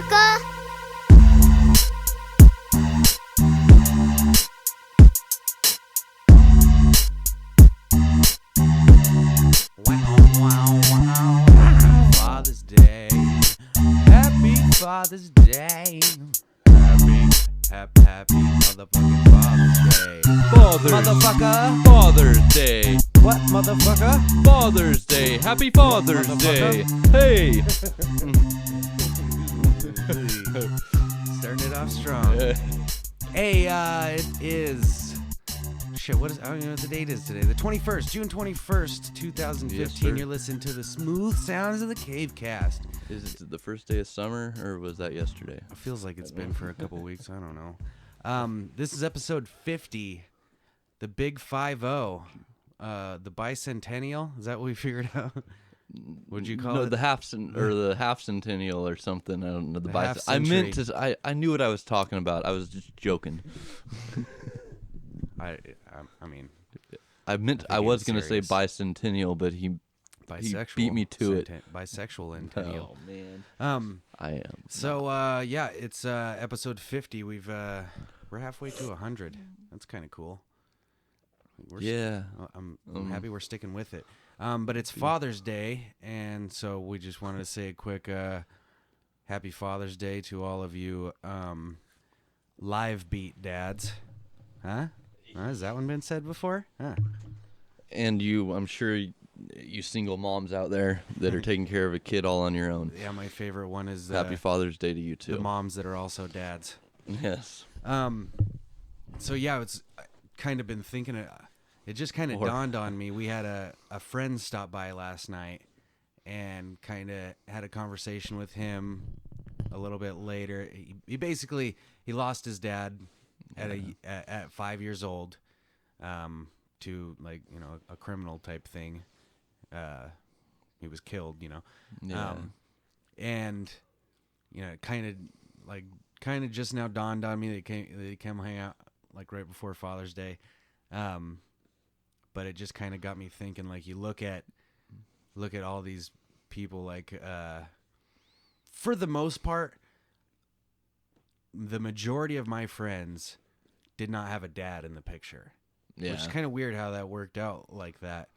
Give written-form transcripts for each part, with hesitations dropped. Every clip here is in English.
motherfucker. Father's Day. Happy Father's Day. Happy motherfucking Father's Day. Motherfucker. Father's Day. What, motherfucker? Father's Day. Happy Father's Day. Hey. Starting it off strong. Hey, it is... Shit, I don't even know what the date is today. The 21st, June 21st, 2015. Yes, sir. You're listening to the smooth sounds of the CaveCast. Is it the first day of summer, or was that yesterday? It feels like it's been for a couple weeks. I don't know. This is episode 50, the big 5-0, the bicentennial. Is that what we figured out? What'd you call it? The half centennial or something. I don't know. The half I meant century. to. I knew what I was talking about. I was just joking. I mean, I was gonna say serious. bicentennial, but he bisexual. beat me to it. Bisexual and tennial. Oh man. I am. So yeah, it's episode 50. We're halfway to 100. That's kind of cool. Yeah. I'm happy we're sticking with it. But it's Father's Day, and so we just wanted to say a quick happy Father's Day to all of you live beat dads. Huh? Has that one been said before? Huh. And I'm sure you single moms out there that are taking care of a kid all on your own. Yeah, my favorite one is Happy Father's Day to you too. the moms that are also dads. Yes. So yeah, it's kind of been thinking. It just kind of dawned on me. We had a friend stop by last night, and kind of had a conversation with him a little bit later. He basically lost his dad at 5 years old, to a criminal type thing. He was killed, Yeah. and kind of just now dawned on me that they came hang out like right before Father's Day, but it just kind of got me thinking. Like, you look at all these people, like for the most part, the majority of my friends did not have a dad in the picture. Yeah. Which is kind of weird how that worked out like that.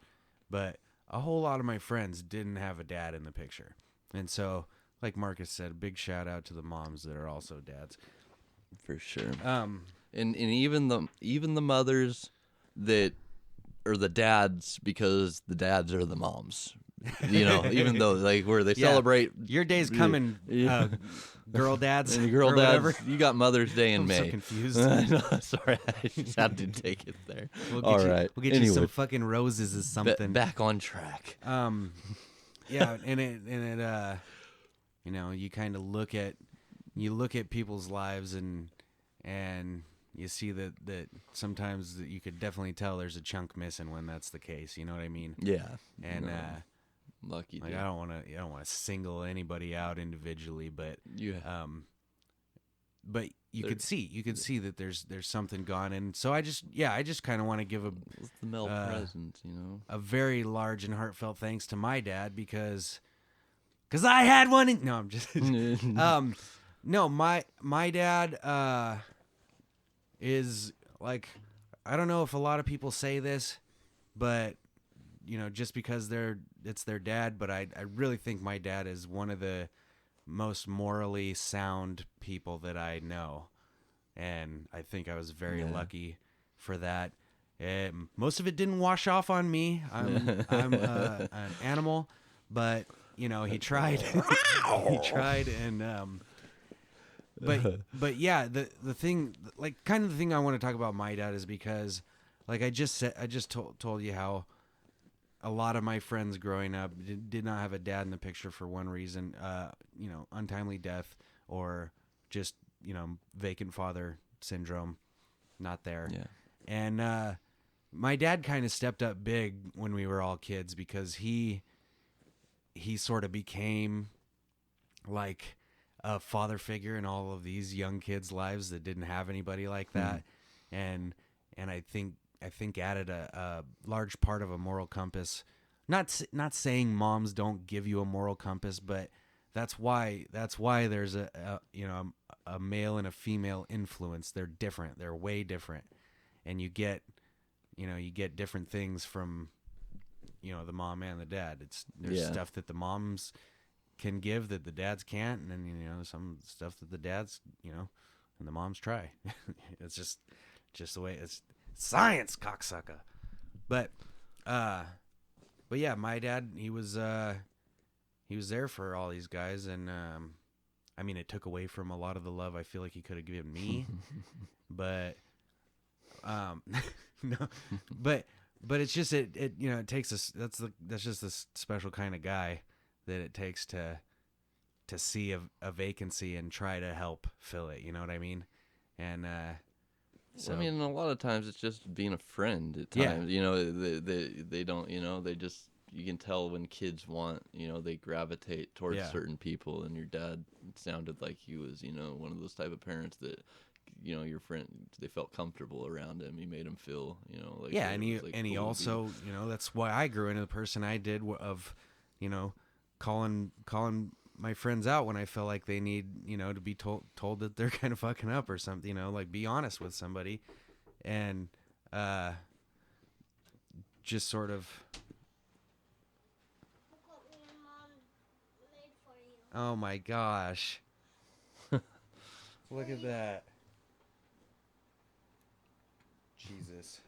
But a whole lot of my friends didn't have a dad in the picture. And so, like Marcus said, a big shout out to the moms that are also dads. For sure. And even the mothers that are the dads, because the dads are the moms. Even though where they celebrate your day's coming, girl dads and girl or dads. whatever. You got Mother's Day in I'm May. so confused. I know, sorry, I just had to take it there. We'll get you some fucking roses or something. Back on track. Yeah, and it you kind of look at people's lives and you see that sometimes you could definitely tell there's a chunk missing when that's the case. You know what I mean? Yeah. And lucky. I don't want to single anybody out individually, but but you could see that there's something gone, and so I just kind of want to give the male presence, a very large and heartfelt thanks to my dad because I had one. No, I'm just no, my dad is like, I don't know if a lot of people say this, but just because it's their dad, but I really think my dad is one of the most morally sound people that I know, and I think I was very lucky for that. Most of it didn't wash off on me. I'm an animal, but he tried. He tried, and but yeah, the thing, like, kind of the thing I want to talk about my dad is because, like I just told you how a lot of my friends growing up did not have a dad in the picture for one reason, untimely death, or just, vacant father syndrome, not there. Yeah. And my dad kind of stepped up big when we were all kids because he sort of became like a father figure in all of these young kids' lives that didn't have anybody like that. And I think added a large part of a moral compass. Not saying moms don't give you a moral compass, but that's why there's a male and a female influence. They're different. They're way different. And you get different things from, the mom and the dad. There's stuff that the moms can give that the dads can't, and then, some stuff that the dads, and the moms try. It's just the way it's science, cocksucker. But yeah, my dad, he was there for all these guys, and it took away from a lot of the love I feel like he could have given me, but no, but it's just it takes us. That's just this special kind of guy that it takes to see a vacancy and try to help fill it. You know what I mean? And so a lot of times it's just being a friend. At times, they don't. They just, you can tell when kids want. They gravitate towards certain people. And your dad sounded like he was, one of those type of parents that, your friend, they felt comfortable around him. He made him feel, like and he cool also, that's why I grew into the person I did of, calling my friends out when I feel like they need, to be told that they're kind of fucking up or something, like be honest with somebody, and just sort of. Look what me and Mom made for you. Oh my gosh! Look at that. Jesus.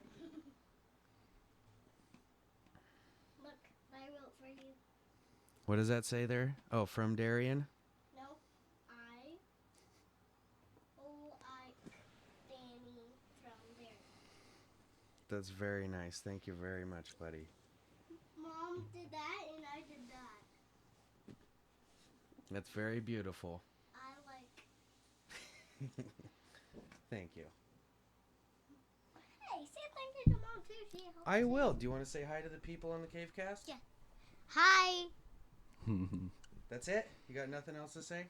Look, I wrote for you. What does that say there? Oh, from Darian? No, I like Danny from there. That's very nice. Thank you very much, buddy. Mom did that and I did that. That's very beautiful. I like. Thank you. Hey, say thank you to Mom too. She helped I too. will. Do you want to say hi to the people on the CaveCast? Yeah. Hi. That's it? You got nothing else to say?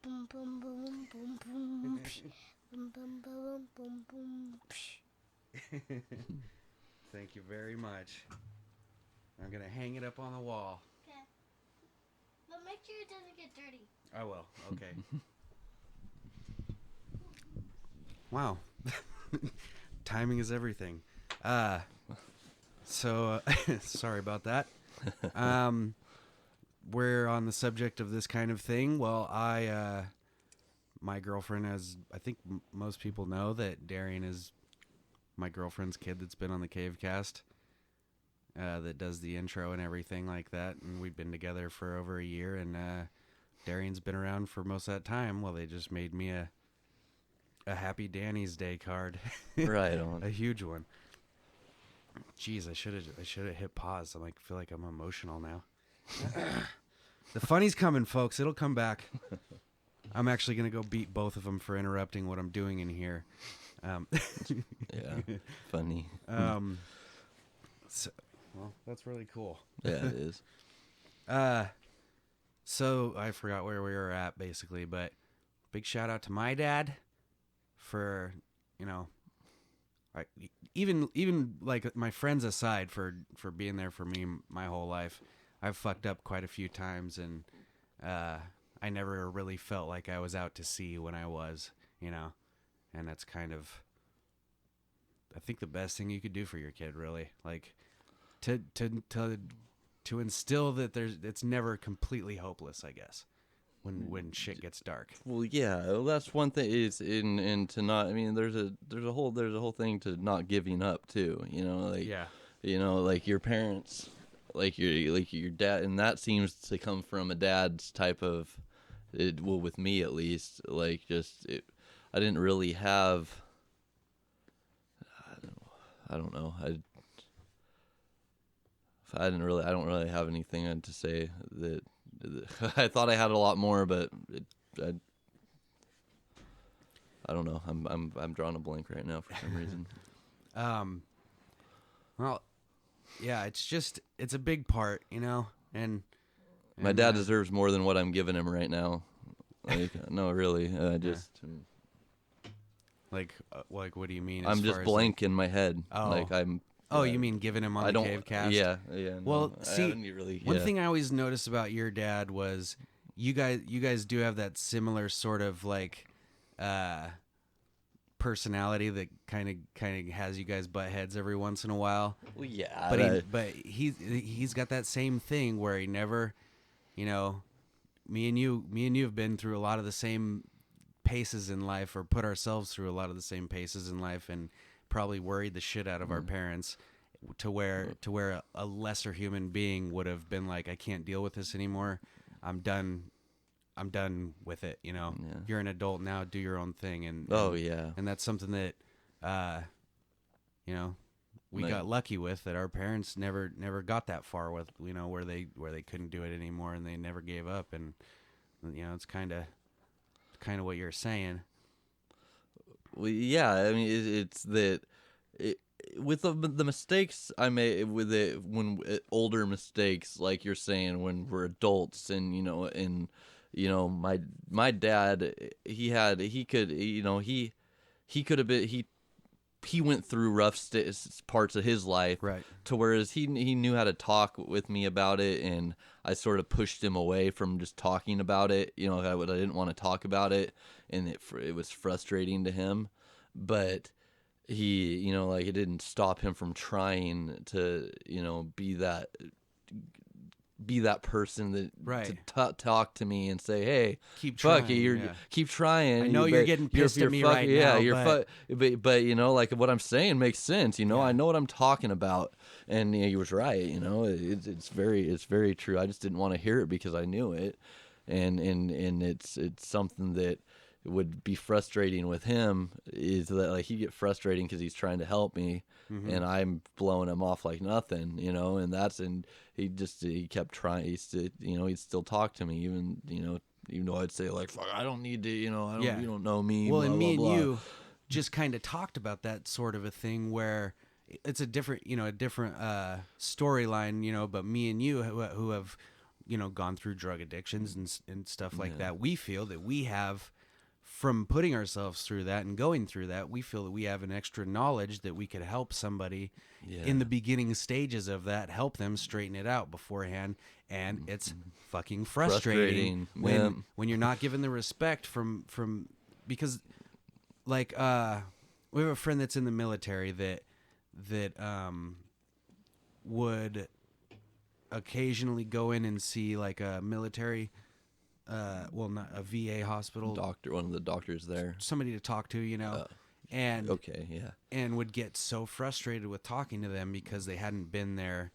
Boom boom boom boom boom. Boom boom boom boom boom. Thank you very much. I'm going to hang it up on the wall. Okay. But make sure it doesn't get dirty. I will. Okay. Wow. Timing is everything. So sorry about that. We're on the subject of this kind of thing. Well, my girlfriend, as I think most people know, that Darian is my girlfriend's kid that's been on the CaveCast, that does the intro and everything like that. And we've been together for over a year, and Darian's been around for most of that time. Well, they just made me a Happy Danny's Day card. Right on. A huge one. Jeez, I should have hit pause. I feel like I'm emotional now. The funny's coming, folks. It'll come back. I'm actually gonna go beat both of them for interrupting what I'm doing in here. Yeah, funny. So, well, that's really cool. Yeah, it is. So I forgot where we were at basically, but big shout out to my dad for, even like my friends aside, for being there for me my whole life. I've fucked up quite a few times, and I never really felt like I was out to sea when I was, and that's kind of, I think, the best thing you could do for your kid, really, like to instill that it's never completely hopeless, I guess, when shit gets dark. Well, yeah, that's one thing. Is in to not. I mean, there's a whole thing to not giving up too. Like your parents, like your dad, and that seems to come from a dad's type of. Well, with me at least, I didn't really have. I don't know. I don't really have anything to say that. I thought I had a lot more, but I don't know. I'm drawing a blank right now for some reason. Well, yeah, it's a big part, and my dad deserves more than what I'm giving him right now. No, really, like what do you mean? I'm just blank in my head. Oh. Oh, you mean giving him on the CaveCast? Yeah, yeah. No, Well, I see, haven't really, one thing I always noticed about your dad was you guys do have that similar sort of like personality that kind of has you guys butt heads every once in a while. Well, yeah, But he's got that same thing where he never, you know, me and you have been through a lot of the same paces in life, or put ourselves through a lot of the same paces in life, and probably worried the shit out of our parents to where a lesser human being would have been like, I can't deal with this anymore. I'm done with it. You know, you're an adult now, do your own thing. And that's something that, you know, we got lucky with, that our parents never got that far with, you know, where they couldn't do it anymore, and they never gave up. And, you know, it's kind of what you're saying. Well, yeah, I mean, it's that with the mistakes I made with it, when older mistakes, like you're saying, when we're adults, and my dad, he went through rough parts of his life, right? To whereas he knew how to talk with me about it, and I sort of pushed him away from just talking about it. You know, I didn't want to talk about it, and it was frustrating to him, but he, you know, like, it didn't stop him from trying to, you know, be that person that to talk to me and say, hey, keep fuck trying, it, keep trying. I know you're getting pissed at me right now. But you know, like, what I'm saying makes sense. You know, I know what I'm talking about, and he was right. You know, it's very true. I just didn't want to hear it because I knew it, and it's something that would be frustrating with him, is that, like, he get frustrating because he's trying to help me, and I'm blowing him off like nothing, you know. And he kept trying. He'd still talk to me, even though I'd say, like, fuck, I don't need to, you know, you don't know me. Well, blah, and me blah, and blah. you just kind of talked about that sort of a thing, where it's a different storyline, you know. But me and you, who have, you know, gone through drug addictions and stuff like that, we feel that we have, from putting ourselves through that and going through that, we feel that we have an extra knowledge that we could help somebody in the beginning stages of that, help them straighten it out beforehand. And it's fucking frustrating when you're not given the respect from because, like, we have a friend that's in the military that would occasionally go in and see, like, a military, not a VA hospital, One of the doctors there, somebody to talk to, you know, and would get so frustrated with talking to them because they hadn't been there,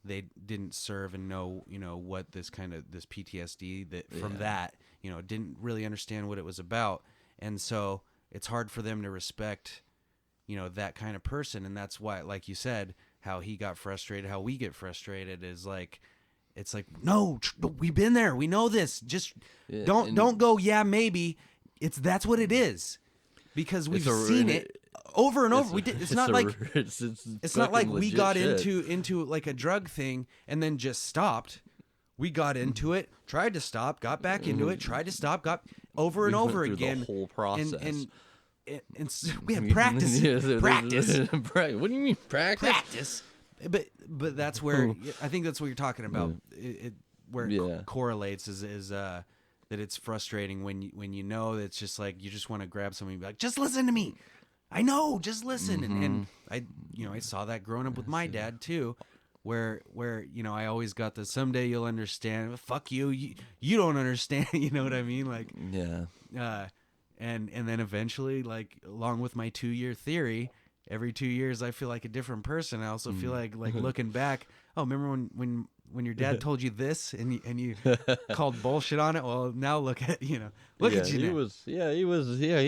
they didn't serve and know, you know, what this PTSD that you know, didn't really understand what it was about, and so it's hard for them to respect, you know, that kind of person. And that's why, like you said, how he got frustrated, how we get frustrated, is like, it's like, no, we've been there, we know this. Just don't go, yeah, maybe. That's what it is, because we've seen it over and over. It's not like we got into like a drug thing and then just stopped. We got into it, tried to stop, got back into it, tried to stop, got over and over again. The whole process. And we have practice. Practice. What do you mean practice? Practice. But that's where I think that's what you're talking about. Where it correlates is that it's frustrating when you know that it's just like, you just want to grab somebody and be like, just listen to me. I know, just listen. And I saw that growing up with my dad too, where you know, I always got the someday you'll understand. Fuck you, you don't understand. You know what I mean? Like, and then eventually, like, along with my 2-year theory, every 2 years I feel like a different person. I also feel like looking back, oh, remember when your dad told you this and you called bullshit on it? Well, now look at you now. He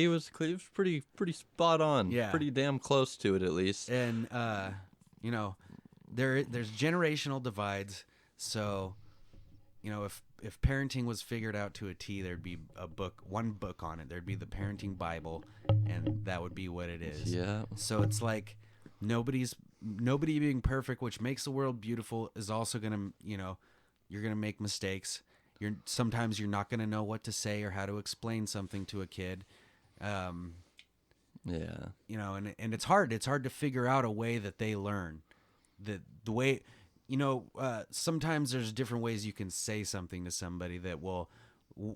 was pretty spot on. Yeah. Pretty damn close to it, at least. And you know, there's generational divides. So, you know, if parenting was figured out to a T, there'd be one book on it. There'd be the Parenting Bible, and that would be what it is. Yeah. So it's like nobody being perfect, which makes the world beautiful, is also gonna, you know, you're gonna make mistakes. Sometimes you're not gonna know what to say or how to explain something to a kid. Yeah. You know, and it's hard. It's hard to figure out a way that they learn. the way, sometimes there's different ways you can say something to somebody that will,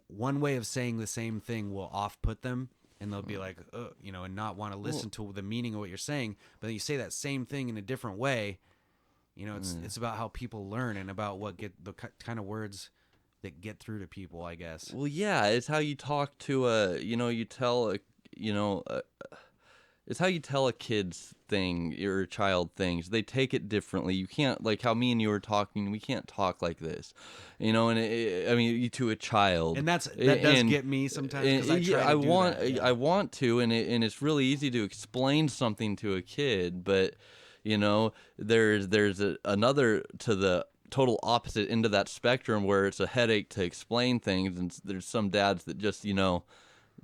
one way of saying the same thing will off-put them, and they'll be like, and not want to listen to the meaning of what you're saying. But then you say that same thing in a different way. It's about how people learn and about what get the kind of words that get through to people, I guess. Well, yeah, it's how you talk to it's how you tell a kid's thing or a child things. They take it differently. You can't, like how me and you were talking, we can't talk like this, and you to a child. And that does get me sometimes, because I want to, and it's really easy to explain something to a kid, but there's another to the total opposite end of that spectrum where it's a headache to explain things, and there's some dads that just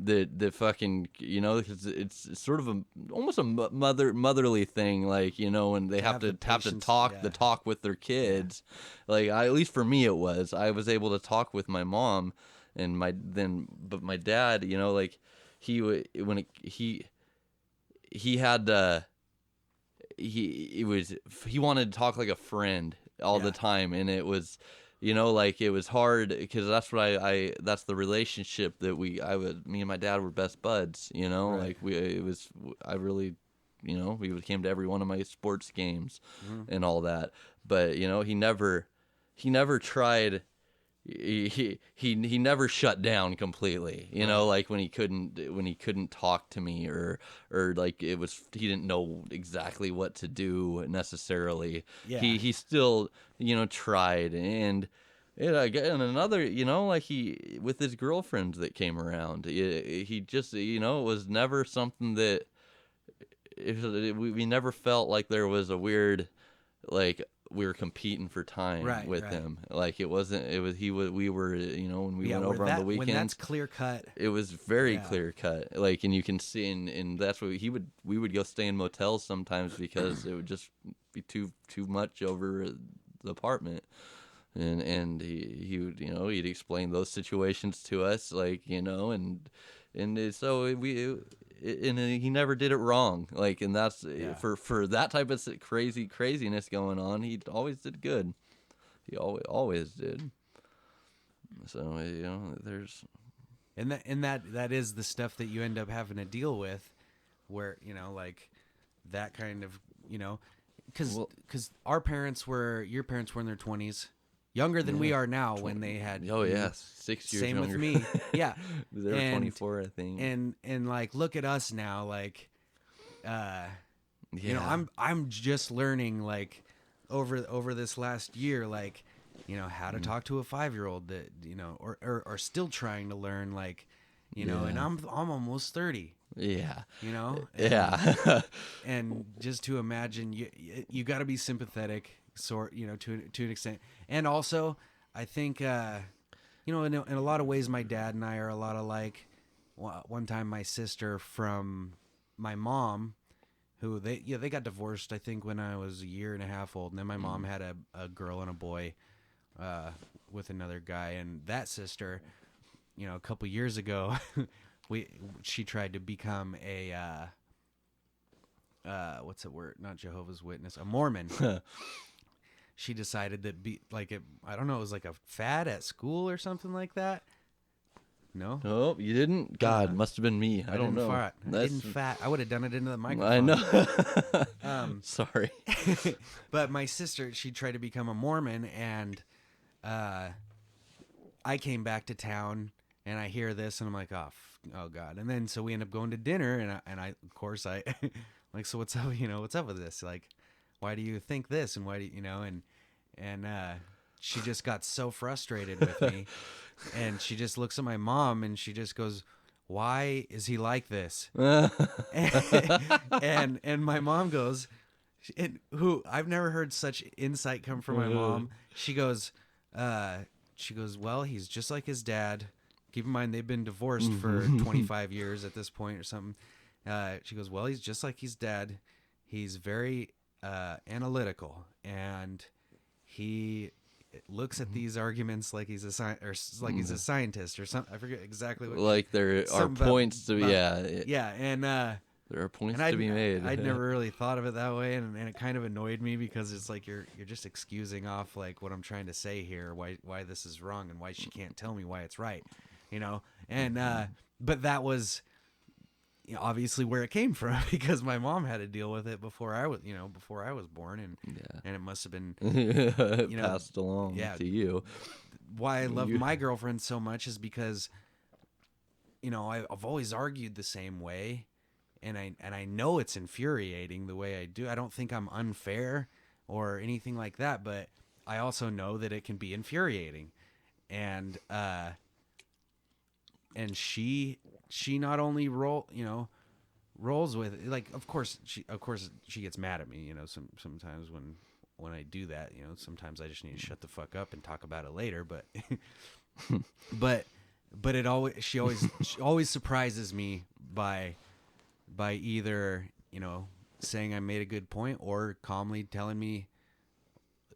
the fucking it's sort of almost a motherly thing, like when they have to talk with their kids. Like at least for me it was, I was able to talk with my mom and my dad, like he wanted to talk like a friend all the time, and it was like it was hard because that's what that's the relationship that me and my dad were best buds, Right. Like we came to every one of my sports games and all that, but he never tried. He never shut down completely, like when he couldn't talk to me or like he didn't know exactly what to do necessarily. Yeah. He still, tried, and another, like he, with his girlfriends that came around, he just, it was never something that we never felt like there was a weird, like, we were competing for time with him. Like we were, when we went over on the weekends. When that's clear cut. It was very clear cut. Like, and you can see, and that's what we would go stay in motels sometimes because it would just be too much over the apartment. And he would, he'd explain those situations to us, like, so he never did it wrong. Like, and that's for that type of craziness going on, he always did good. He always did. So, there's, and that is the stuff that you end up having to deal with, where, like that kind of, because your parents were in their 20s. Younger than we are now when they had. Oh yeah, 6 years same younger. with me. Yeah, they were 24, I think. And like, look at us now. Like, I'm just learning, like, over this last year, like, how to talk to a 5-year-old that or still trying to learn, like, and I'm almost 30. Yeah. And just to imagine, you got to be sympathetic. To an extent, and also I think in a lot of ways my dad and I are a lot alike. One time my sister from my mom, who they got divorced, I think when I was a year and a half old, and then my mom had a girl and a boy with another guy, and that sister, a couple years ago she tried to become a what's the word, not Jehovah's Witness, a Mormon. She decided that I don't know, it was like a fad at school or something like that. No? Oh, you didn't? God, must have been me. I don't know. I didn't fat. I would have done it into the microphone. I know. Sorry. But my sister, she tried to become a Mormon, and I came back to town, and I hear this, and I'm like, oh God. And then so we end up going to dinner, and I of course I like, so what's up? What's up with this? Like, why do you think this? And why do you, and she just got so frustrated with me, and she just looks at my mom and she just goes, "Why is he like this?" and my mom goes, who I've never heard such insight come from my mom. She goes, "Well, he's just like his dad. Keep in mind they've been divorced for 25 years at this point or something." She goes, "Well, he's just like his dad. He's very analytical, and he looks at these arguments like he's he's a scientist or something." I forget exactly what. Like there are points to yeah, and There are points and to be made. I'd never really thought of it that way, and it kind of annoyed me because it's like you're just excusing off like what I'm trying to say here, why this is wrong and why she can't tell me why it's right, you know. And but that was, you know, obviously where it came from because my mom had to deal with it before I was born, and it must have been passed along to you. Why I love my girlfriend so much is because, you know, I've always argued the same way. And I know it's infuriating the way I do. I don't think I'm unfair or anything like that, but I also know that it can be infuriating. And she not only rolls with it, like of course she gets mad at me, you know, sometimes when I do that, you know, sometimes I just need to shut the fuck up and talk about it later, but but she always surprises me by either, you know, saying I made a good point or calmly telling me,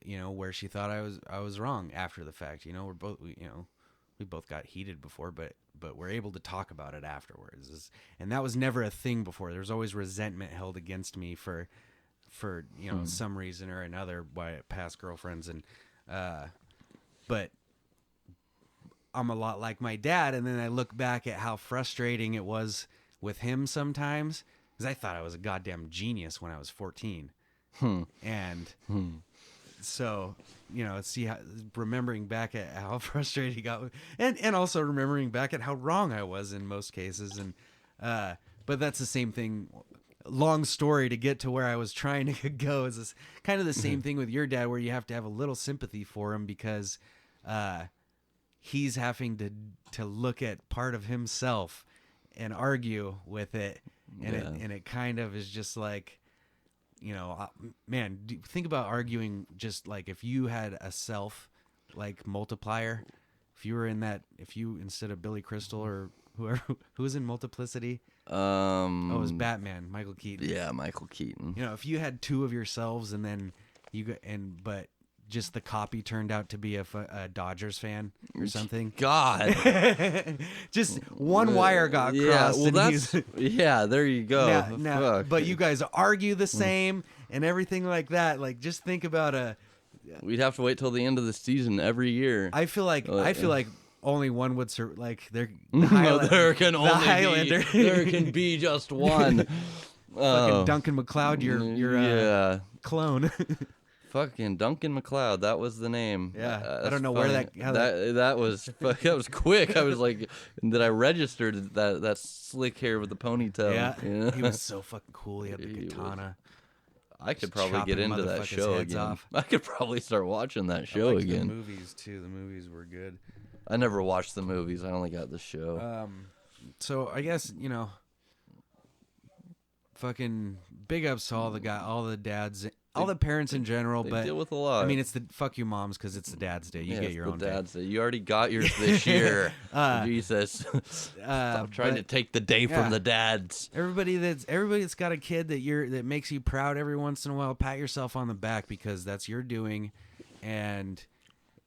you know, where she thought I was wrong after the fact. You know, we both got heated before, but we're able to talk about it afterwards. And that was never a thing before. There was always resentment held against me for you know, some reason or another by past girlfriends. And but I'm a lot like my dad, and then I look back at how frustrating it was with him sometimes, because I thought I was a goddamn genius when I was 14. And so, you know, remembering back at how frustrated he got, and also remembering back at how wrong I was in most cases. And but that's the same thing. Long story to get to where I was trying to go is this kind of the same thing with your dad, where you have to have a little sympathy for him because he's having to look at part of himself and argue with it, and it kind of is just like, you know, man, think about arguing just like if you had a self like multiplier, if you instead of Billy Crystal or whoever who was in Multiplicity, it was Batman, Michael Keaton. Yeah, Michael Keaton. You know, if you had two of yourselves and then but just the copy turned out to be a Dodgers fan or something. God, just one wire got crossed. Well, there you go. Now, but you guys argue the same and everything like that. Like, just think about we'd have to wait till the end of the season every year. I feel like only one would there can be just one. Fucking Duncan MacLeod, your clone. Fucking Duncan MacLeod, that was the name. Yeah, I don't know where that was. That was quick. I was like, that I registered that slick hair with the ponytail. Yeah, he was so fucking cool. He had the katana. I could probably get into that show again. I could probably start watching that show again. The movies too. The movies were good. I never watched the movies. I only got the show. So I guess, you know, fucking big ups to all the dads. All the parents in general, but deal with a lot. I mean, it's the fuck you moms because it's the dad's day. You get your own dad's day. You already got yours this year. Jesus, stop trying to take the day from the dads. Everybody that's got a kid that makes you proud every once in a while, pat yourself on the back because that's your doing, and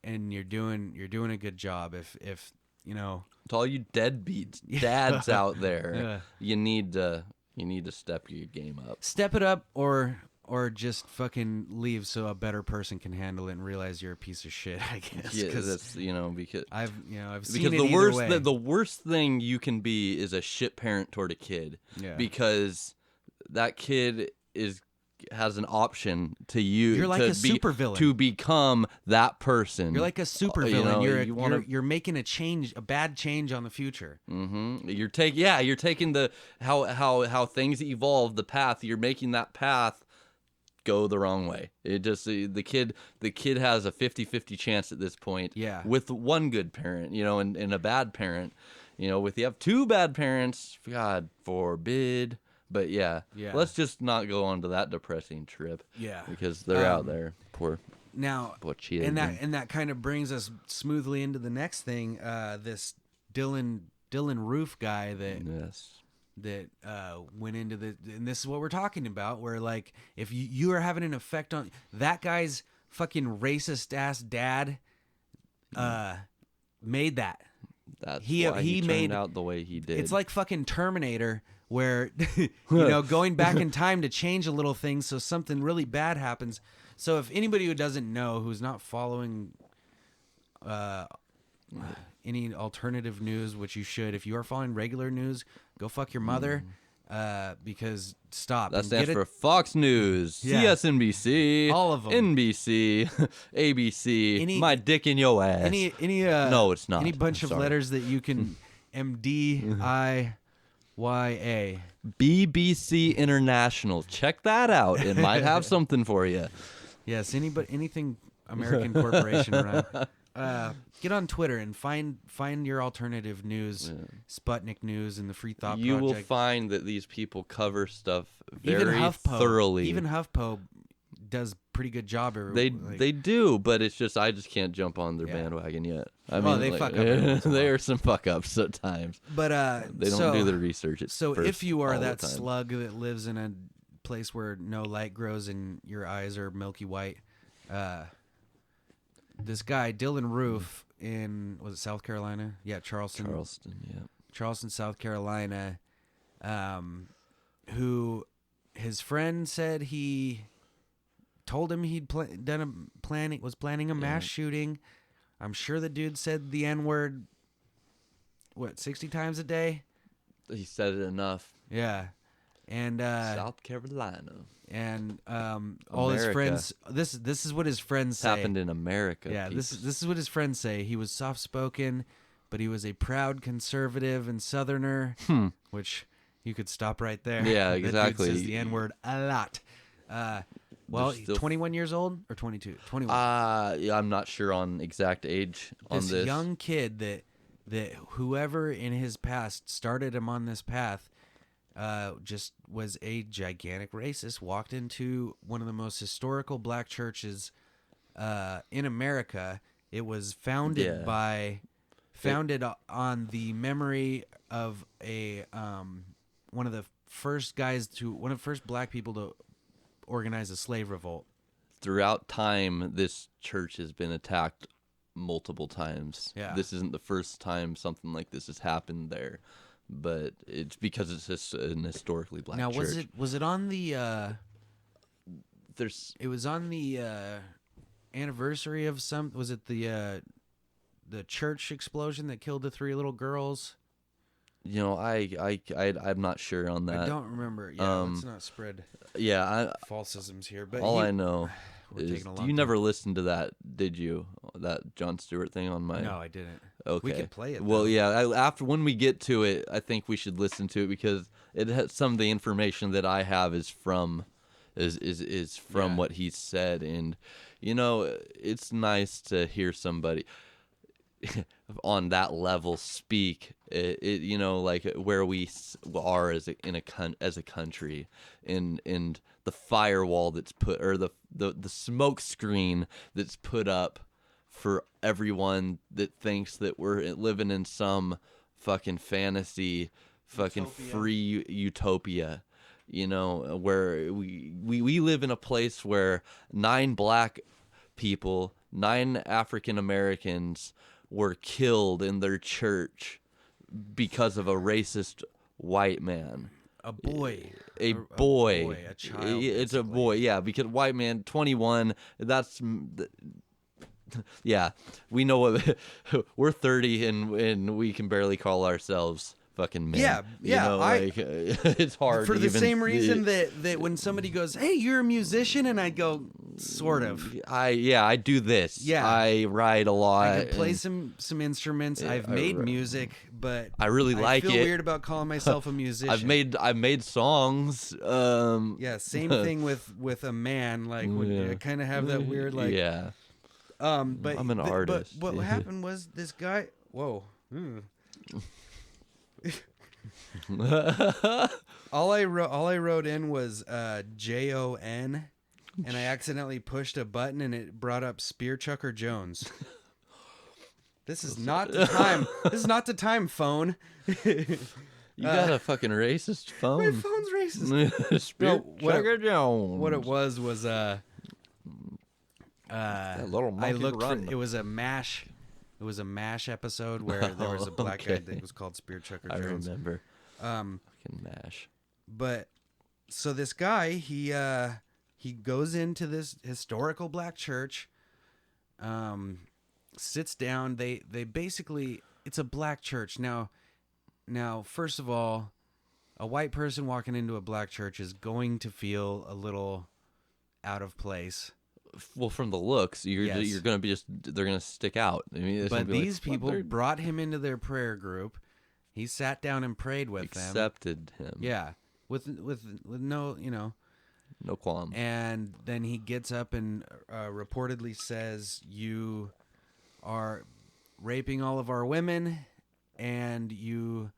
you're doing a good job. If you know, to all you deadbeats, dads out there, you need to step your game up. Step it up, or just fucking leave so a better person can handle it and realize you're a piece of shit, I guess. Yeah, that's, because I've seen it either way. The worst thing you can be is a shit parent toward a kid. Yeah. Because that kid has an option to use. You're like a supervillain to become that person. You're like a supervillain. You're making a bad change on the future. Mm-hmm. You're taking the how things evolve, the path. You're making that path go the wrong way. It just the kid has a 50-50 chance at this point. Yeah. With one good parent, and a bad parent. If you have two bad parents, God forbid. But yeah. Let's just not go on to that depressing trip. Yeah. Because they're out there. Poor. Now, and that kind of brings us smoothly into the next thing. This Dylan Roof guy that went into and this is what we're talking about, where like if you are having an effect on that guy's fucking racist ass dad, made that. That's why he turned out the way he did. It's like fucking Terminator where going back in time to change a little thing so something really bad happens. So if anybody who doesn't know, who's not following any alternative news, which you should, if you are following regular news, go fuck your mother. Because stop. That stands for Fox News, CSNBC, all of them, NBC, ABC. My dick in your ass. No, it's not. Any bunch of letters that you can MDIYA. BBC International. Check that out. It might have something for you. Yes, anything American corporation around. Get on Twitter and find your alternative news, Sputnik News and the Free Thought Project. You will find that these people cover stuff very thoroughly. Even HuffPo does a pretty good job. They do, but it's just I just can't jump on their bandwagon yet. I mean, they fuck up. There are some fuck ups at times. But they don't do their research. So if you are that slug that lives in a place where no light grows and your eyes are milky white, this guy Dylan Roof was it South Carolina? Yeah, Charleston, South Carolina. Who his friend said he told him he'd was planning a mass shooting. I'm sure the dude said the N-word 60 times a day. He said it enough. Yeah. And South Carolina. And all his friends. This is what his friends say. Happened in America. Yeah, this is what his friends say. He was soft spoken, but he was a proud conservative and Southerner. Which you could stop right there. Yeah, exactly. That dude says the N-word a lot. Well, he's 21 years old or 22? 21. Yeah, I'm not sure on exact age on this. This young kid that whoever in his past started him on this path. Just was a gigantic racist, walked into one of the most historical black churches in America. It was founded on the memory of one of the first black people to organize a slave revolt. Throughout time, this church has been attacked multiple times. Yeah. This isn't the first time something like this has happened there. But it's because it's just an historically black church. Now, was it on the? It was on the anniversary of some. Was it the church explosion that killed the 3 little girls? I'm not sure on that. I don't remember. Yeah, let's not spread. Falsisms here. But I know is you never listened to that, did you? That Jon Stewart thing on my. No, I didn't. Okay. We could play it. Well, after when we get to it, I think we should listen to it because it has some of the information that I have is from what he said, and it's nice to hear somebody on that level speak. Like where we are as a country, and the firewall that's put or the smoke screen that's put up for everyone that thinks that we're living in some fucking fantasy, fucking free utopia, where we live in a place where 9 black people, 9 African Americans were killed in their church because of a racist white man. A boy. A child. It's a boy, yeah, because white man, 21, that's... Yeah, we know what we're 30 and we can barely call ourselves fucking men. Yeah. It's hard for the same reason that when somebody goes, "Hey, you're a musician," and I go, "Sort of." I do this. Yeah, I write a lot. I can play some instruments. I've made music, but I really like it. I feel weird about calling myself a musician. I've made songs. Yeah, same thing with a man. Like, I kind of have that weird like. Yeah. But I'm an artist. But what happened was this guy. Whoa. All I wrote in was JON, and I accidentally pushed a button and it brought up Spear Chucker Jones. This is not the time. This is not the time, phone. You got a fucking racist phone. My phone's racist. Spear Chucker Jones. What it was that little monkey I looked run. for, it was a MASH episode where there was a black guy that was called Spear Chucker Jones. I remember. Fucking mash. But so this guy, he goes into this historical black church, sits down. They basically, it's a black church. Now, first of all, a white person walking into a black church is going to feel a little out of place. Well, from the looks, you're gonna be they're gonna stick out. I mean, but these people brought him into their prayer group. He sat down and prayed with them. Accepted him. Yeah, with no, no qualms. And then he gets up and reportedly says, "You are raping all of our women, and you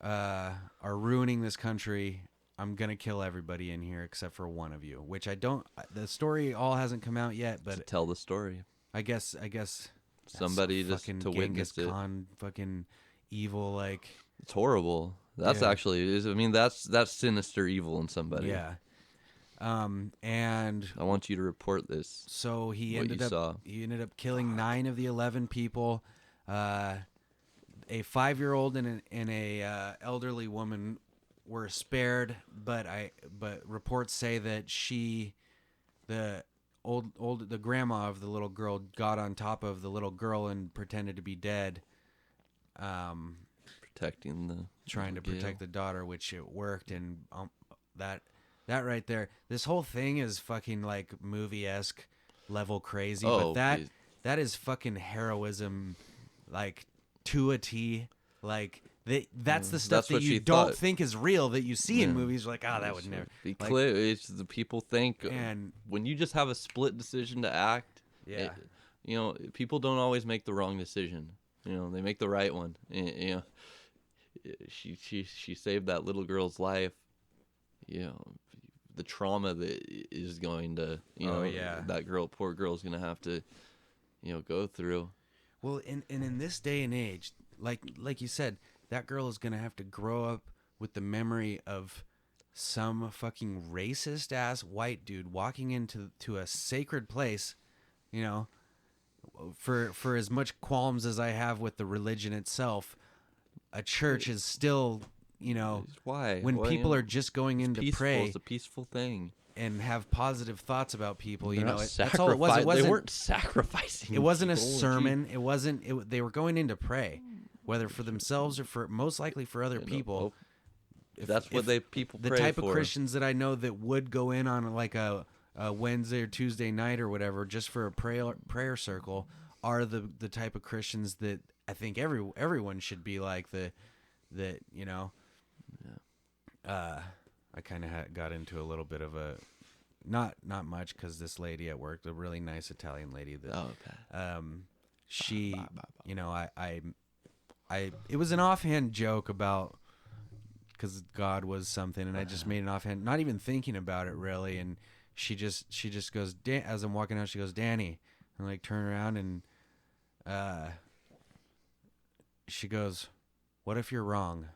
are ruining this country. I'm gonna kill everybody in here except for one of you." Which I don't. The story all hasn't come out yet, but to tell the story. I guess somebody just to Genghis witness it. Khan, fucking evil, like it's horrible. That's actually is. I mean, that's sinister evil in somebody. Yeah. And I want you to report this. So he ended up killing 9 of the 11 people. A 5-year-old and a elderly woman were spared, but reports say that the grandma of the little girl got on top of the little girl and pretended to be dead. Trying to protect the daughter, which it worked, and that right there, this whole thing is fucking like movie-esque level crazy. But that is fucking heroism, like to a T. Like that's the stuff that you don't think is real that you see in movies. Like, that would never be clear. It's the people think, and when you just have a split decision to act, people don't always make the wrong decision. They make the right one. And, she saved that little girl's life. The trauma that is going to, that poor girl's going to have to, go through. Well, in this day and age, like you said, that girl is going to have to grow up with the memory of some fucking racist ass white dude walking into a sacred place, for as much qualms as I have with the religion itself, a church is still, why when people are just going in to pray, it's a peaceful thing, and have positive thoughts about people. That's all it was. They weren't sacrificing. It wasn't a sermon. It wasn't. They were going in to pray, whether for themselves or most likely for other people. That's what people pray for. The type of Christians that I know that would go in on like a Wednesday or Tuesday night or whatever just for a prayer circle are the type of Christians that I think everyone should be like. I kind of got into a little bit of a not much because this lady at work, the really nice Italian lady that she I it was an offhand joke about because God was something, and I just made an offhand, not even thinking about it really, and she just goes, as I'm walking out, she goes, "Danny," and like turn around and she goes, "What if you're wrong?"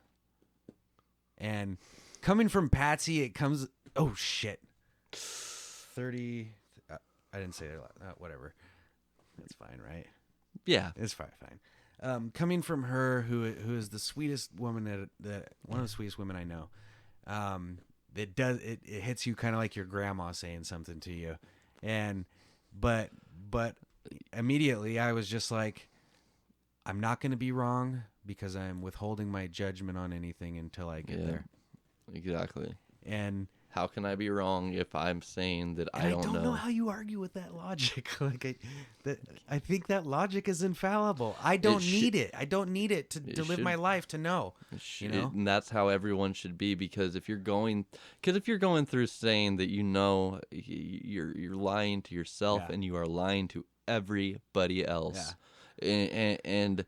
And coming from Patsy, it comes, oh shit, 30. I didn't say it. Whatever. That's fine, right? Yeah, it's fine. Coming from her, who is the sweetest woman that one of the sweetest women I know. It hits you kind of like your grandma saying something to you, but immediately I was just like, I'm not going to be wrong because I'm withholding my judgment on anything until I get there. Exactly. And how can I be wrong if I'm saying that I don't know? I don't know how you argue with that logic. I think that logic is infallible. I don't need it. I don't need it to live my life to know. And that's how everyone should be, because if you're going through saying that you're lying to yourself and you are lying to everybody else. Yeah. And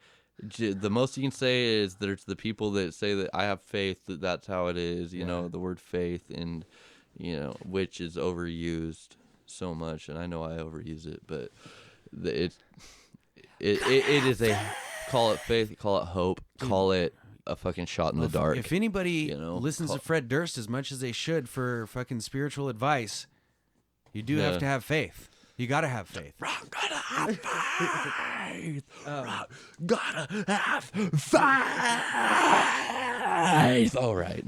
the most you can say is there's the people that say that I have faith, that's how it is, the word faith, and which is overused so much, and I know I overuse it, but it is a, call it faith, call it hope, call it a fucking shot in the dark. If anybody listens to Fred Durst as much as they should for fucking spiritual advice, you do have to have faith. You gotta have faith. I'm gonna have faith. Gotta have faith. All right.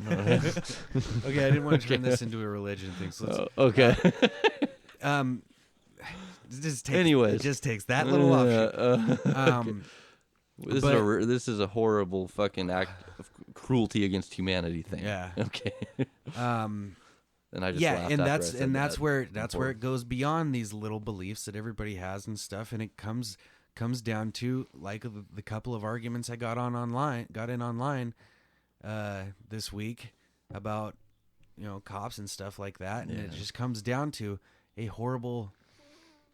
Okay, I didn't want to turn this into a religion thing. So let's, Okay. it just takes that little option. This is a horrible fucking act of cruelty against humanity thing. Yeah. Okay. And I just laughed and after that's where it goes beyond these little beliefs that everybody has and stuff, and it comes down to like the couple of arguments I got in online this week about cops and stuff like that, and it just comes down to a horrible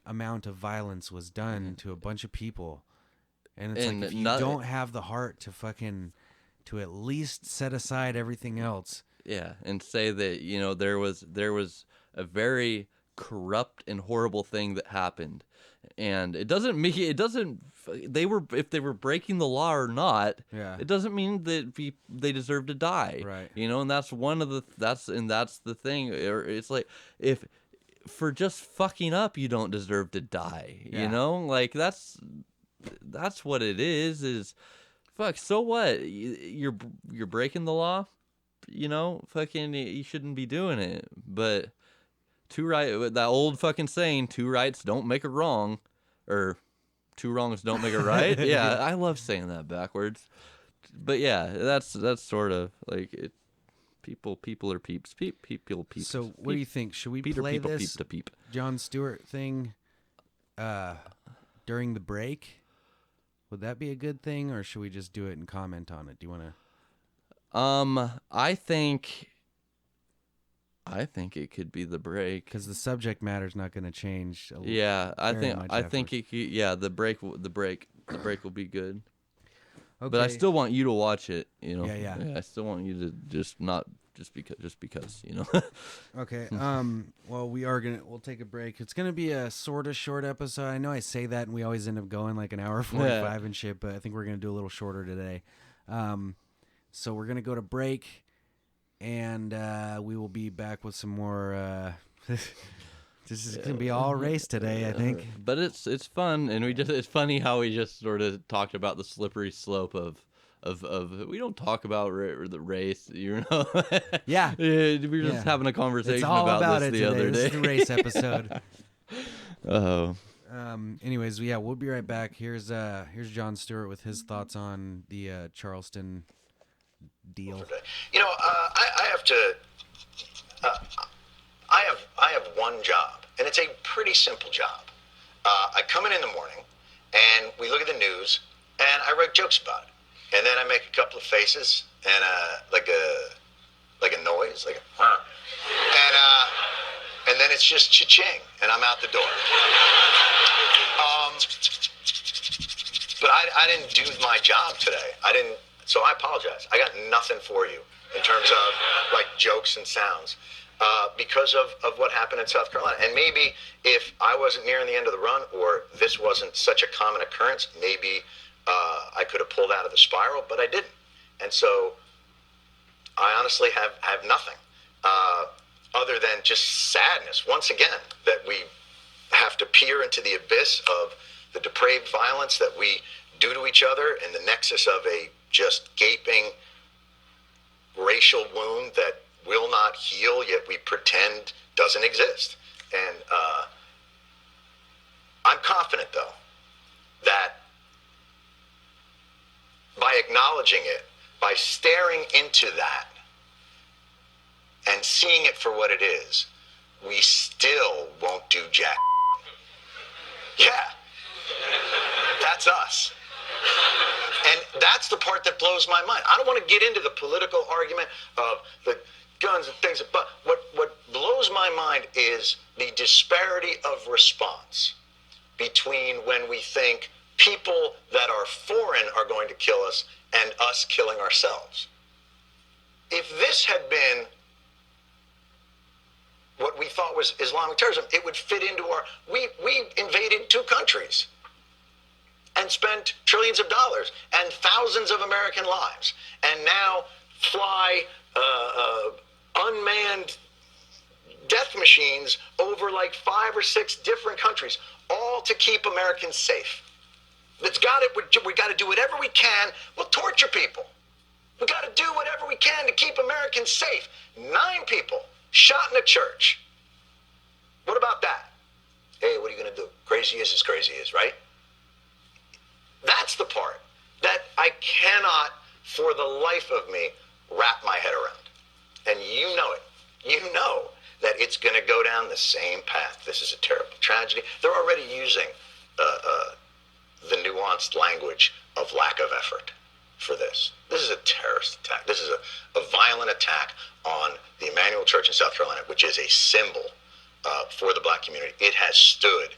amount of violence was done to a bunch of people, and it's like if you don't have the heart to at least set aside everything else. Yeah, and say that there was a very corrupt and horrible thing that happened, and if they were breaking the law or not. Yeah. It doesn't mean that they deserve to die. Right. And that's the thing. It's like if for just fucking up you don't deserve to die. Yeah. Like that's what it is. Is fuck. So what? You're breaking the law. Fucking, you shouldn't be doing it. But that old fucking saying, 2 rights don't make a wrong, or 2 wrongs don't make a right. Yeah, I love saying that backwards. But yeah, that's sort of like it. People are peeps. People peeps. So what do you think? Should we play this Jon Stewart thing during the break? Would that be a good thing, or should we just do it and comment on it? Do you want to? I think it could be the break because the subject matter is not going to change. Yeah, I think it could, the break will be good. Okay. But I still want you to watch it. Yeah. I still want you to just because. Okay. Well, we'll take a break. It's gonna be a sort of short episode. I know I say that, and we always end up going like an hour 45 and shit. But I think we're gonna do a little shorter today. So we're going to go to break, and we will be back with some more. This is going to be all race today, I think. But it's fun, and it's funny how we just sort of talked about the slippery slope of we don't talk about the race, Yeah. We were just having a conversation it's all about this it the today. other day. This is the race episode. Oh. Anyways, yeah, we'll be right back. Here's Jon Stewart with his thoughts on the Charleston deal. I have to. I have one job, and it's a pretty simple job. I come in the morning, and we look at the news, and I write jokes about it, and then I make a couple of faces and like a noise, like a and then it's just cha-ching, and I'm out the door. But I didn't do my job today. So I apologize. I got nothing for you in terms of like jokes and sounds because of what happened in South Carolina. And maybe if I wasn't nearing the end of the run, or this wasn't such a common occurrence, maybe I could have pulled out of the spiral, but I didn't. And so I honestly have nothing other than just sadness, once again, that we have to peer into the abyss of the depraved violence that we do to each other in the nexus of a just gaping racial wound that will not heal, yet we pretend doesn't exist. And I'm confident, though, that by acknowledging it, by staring into that and seeing it for what it is, we still won't do jack. Yeah, that's us. And that's the part that blows my mind. I don't want to get into the political argument of the guns and things, but what blows my mind is the disparity of response between when we think people that are foreign are going to kill us and us killing ourselves. If this had been what we thought was Islamic terrorism, it would fit into we invaded 2 countries and spent trillions of dollars and thousands of American lives, and now fly unmanned death death machines over like 5 or 6 different countries, all to keep Americans safe. It's got it. We got to do whatever we can. We'll torture people. We got to do whatever we can to keep Americans safe. 9 people shot in a church. What about that? Hey, what are you going to do? Crazy is as crazy is, right? That's the part that I cannot, for the life of me, wrap my head around. And you know it. You know that it's going to go down the same path. This is a terrible tragedy. They're already using the nuanced language of lack of effort for this. This is a terrorist attack. This is a violent attack on the Emmanuel Church in South Carolina, which is a symbol for the black community. It has stood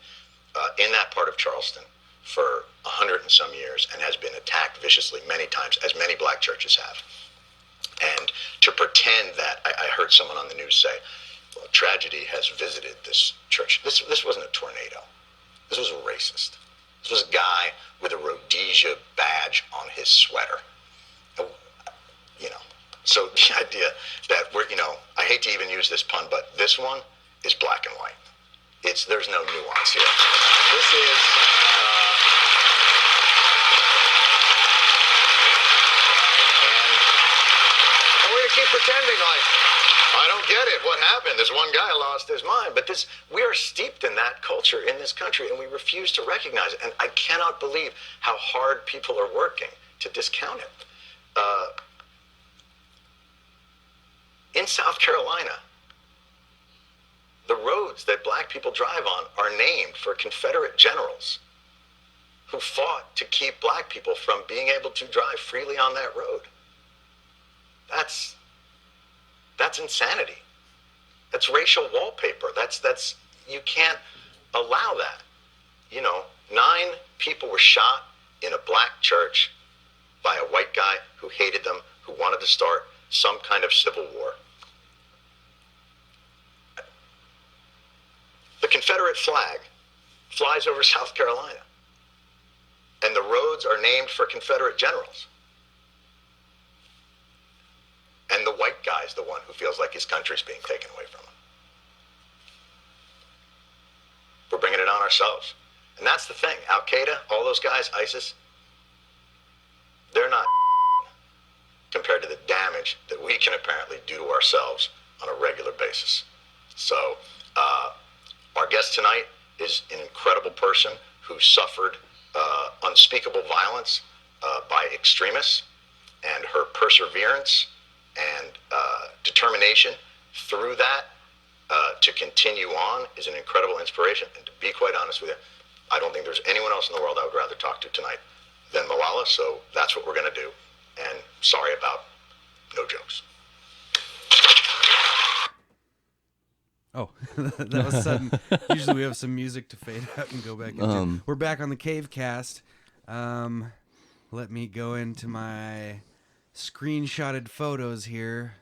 in that part of Charleston for 100 and some years and has been attacked viciously many times, as many black churches have. And to pretend that, I heard someone on the news say, well, tragedy has visited this church. This wasn't a tornado. This was a racist. This was a guy with a Rhodesia badge on his sweater. You know, so the idea that we're, you know, I hate to even use this pun, but this one is black and white. There's no nuance here. This is, and we're gonna keep pretending like, I don't get it. What happened? This one guy lost his mind. But we are steeped in that culture in this country, and we refuse to recognize it. And I cannot believe how hard people are working to discount it. In South Carolina, the roads that black people drive on are named for Confederate generals who fought to keep black people from being able to drive freely on that road. That's insanity. That's racial wallpaper. That's you can't allow that. You know, 9 people were shot in a black church by a white guy who hated them, who wanted to start some kind of civil war. The Confederate flag flies over South Carolina, and the roads are named for Confederate generals. And the white guy's the one who feels like his country's being taken away from him. We're bringing it on ourselves. And that's the thing. Al-Qaeda, all those guys, ISIS, they're not compared to the damage that we can apparently do to ourselves on a regular basis. So our guest tonight is an incredible person who suffered unspeakable violence by extremists, and her perseverance and determination through that to continue on is an incredible inspiration. And to be quite honest with you, I don't think there's anyone else in the world I would rather talk to tonight than Malala, so that's what we're going to do. And sorry about no jokes. Oh, that was sudden. Usually we have some music to fade out and go back into. We're back on the CaveCast. Let me go into my screenshotted photos here.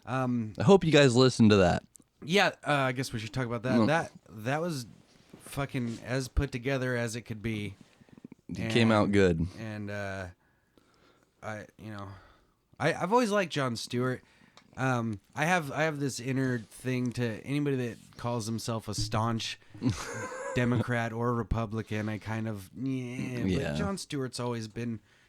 I hope you guys listened to that. Yeah, I guess we should talk about that. That was fucking as put together as it could be. It came out good. And I've always liked Jon Stewart. I have this inner thing to anybody that calls himself a staunch Democrat or Republican. I kind of But Jon Stewart's always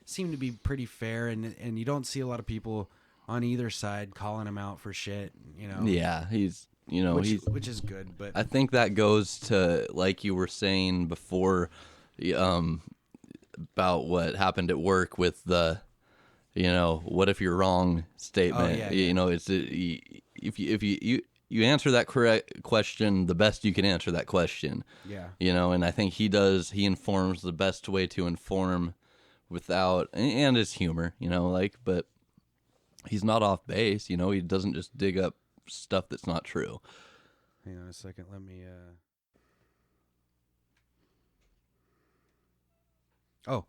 seemed to be pretty fair, and you don't see a lot of people on either side calling him out for shit. You know. Yeah, which is good, but I think that goes to, like you were saying before, about what happened at work with the. What if you're wrong statement. Oh, yeah. It's if you answer that correct question the best you can answer that question. Yeah. And I think he informs the best way to inform without, and his humor, but he's not off base, he doesn't just dig up stuff that's not true. Hang on a second, let me Oh.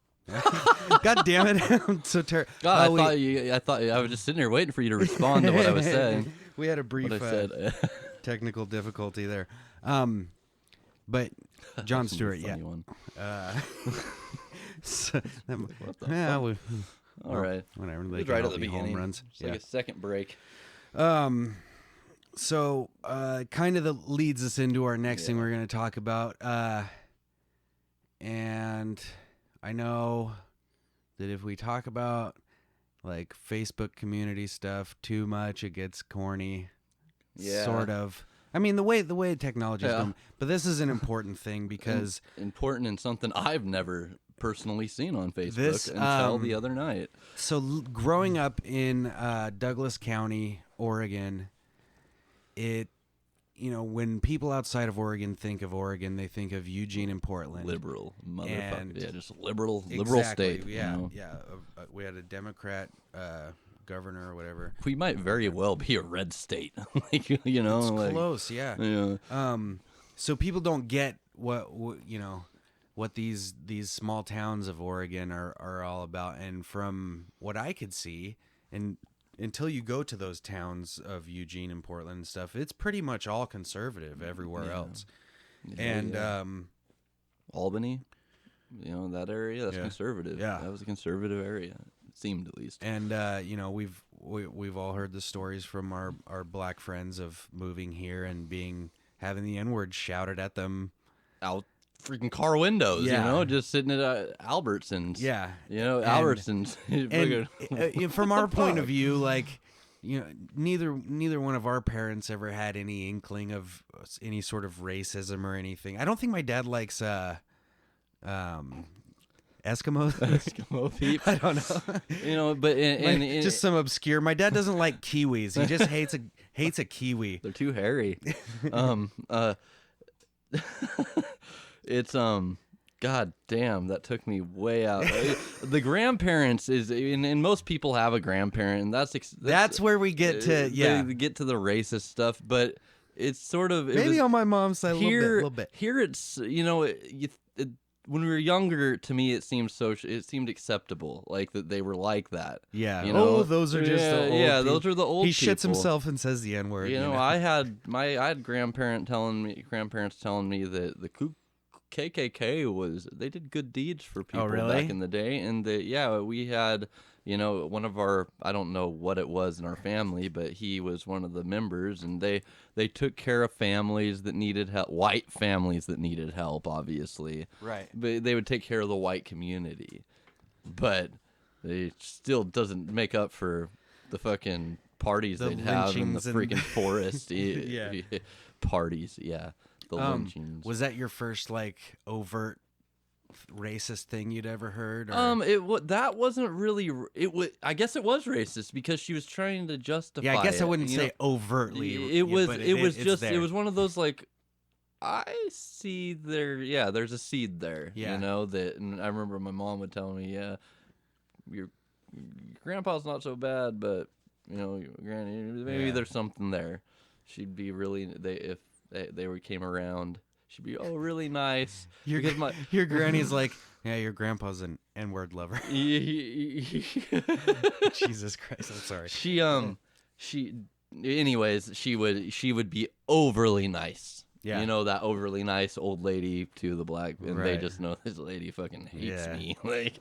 God damn it! I'm so terrible. I thought I was just sitting there waiting for you to respond to what I was saying. We had a brief technical difficulty there, but Jon Stewart, yeah. One. All right, whatever. It was right at the beginning. Home runs. It's like a second break. So, kind of leads us into our next thing we're going to talk about. And I know that if we talk about like Facebook community stuff too much, it gets corny. Yeah. Sort of. I mean, the way technology's going. But this is an important thing because important and something I've never personally seen on Facebook until the other night. So growing up in Douglas County, Oregon, when people outside of Oregon think of Oregon, they think of Eugene and Portland. Liberal motherfucker. And Yeah, just liberal exactly, state. Yeah, you know? yeah. We had a Democrat governor or whatever. We might very well be a red state. Like, you know, It's like, close, yeah. Yeah. So people don't get what these small towns of Oregon are all about. And from what I could see, and until you go to those towns of Eugene and Portland and stuff, it's pretty much all conservative everywhere else. Yeah, And Albany, you know, that area, that's conservative. Yeah. That was a conservative area. It seemed, at least. And we've all heard the stories from our black friends of moving here and having the N-word shouted at them Out freaking car windows, you know, just sitting at Albertsons. Yeah. You know, And- Albertsons. And from our point of view, like, you know, neither one of our parents ever had any inkling of any sort of racism or anything. I don't think my dad likes Eskimos. Eskimo peeps. I don't know. You know, but Just some obscure. My dad doesn't like kiwis. He just hates a kiwi. they're too hairy. It's God damn, that took me way out. The grandparents and most people have a grandparent, and that's When we get to they get to the racist stuff, but it's sort of maybe on my mom's side a little bit. Here it's, you know, when we were younger, to me it seemed acceptable, like that they were like that. Yeah. You know? Oh, those are just the old people. those are the old He people. shits himself and says the N-word. You know, I had grandparents telling me that the KKK they did good deeds for people really? back in the day, and we had, you know, one of our, I don't know what it was in our family, but he was one of the members, and they took care of families that needed help, white families that needed help, obviously. Right. But they would take care of the white community, but it still doesn't make up for the fucking parties they'd have in the freaking forest. Yeah. Parties, yeah. The lynchings. Was that your first like overt racist thing you'd ever heard? Or? That wasn't really. I guess it was racist because she was trying to justify. Yeah, I guess it, I wouldn't you say know? overtly. It was. But It was just. there. It was one of those like. I see there. Yeah, there's a seed there. Yeah. You know that, and I remember my mom would tell me, yeah, your grandpa's not so bad, but you know, your granny, maybe there's something there. She'd be really if they came around. She'd be really nice. Your granny's like, yeah, your grandpa's an N-word lover. Jesus Christ, I'm sorry. Anyways, she would be overly nice. Yeah. You know, that overly nice old lady to the black, and they Right. just know this lady fucking hates Yeah. me. Like,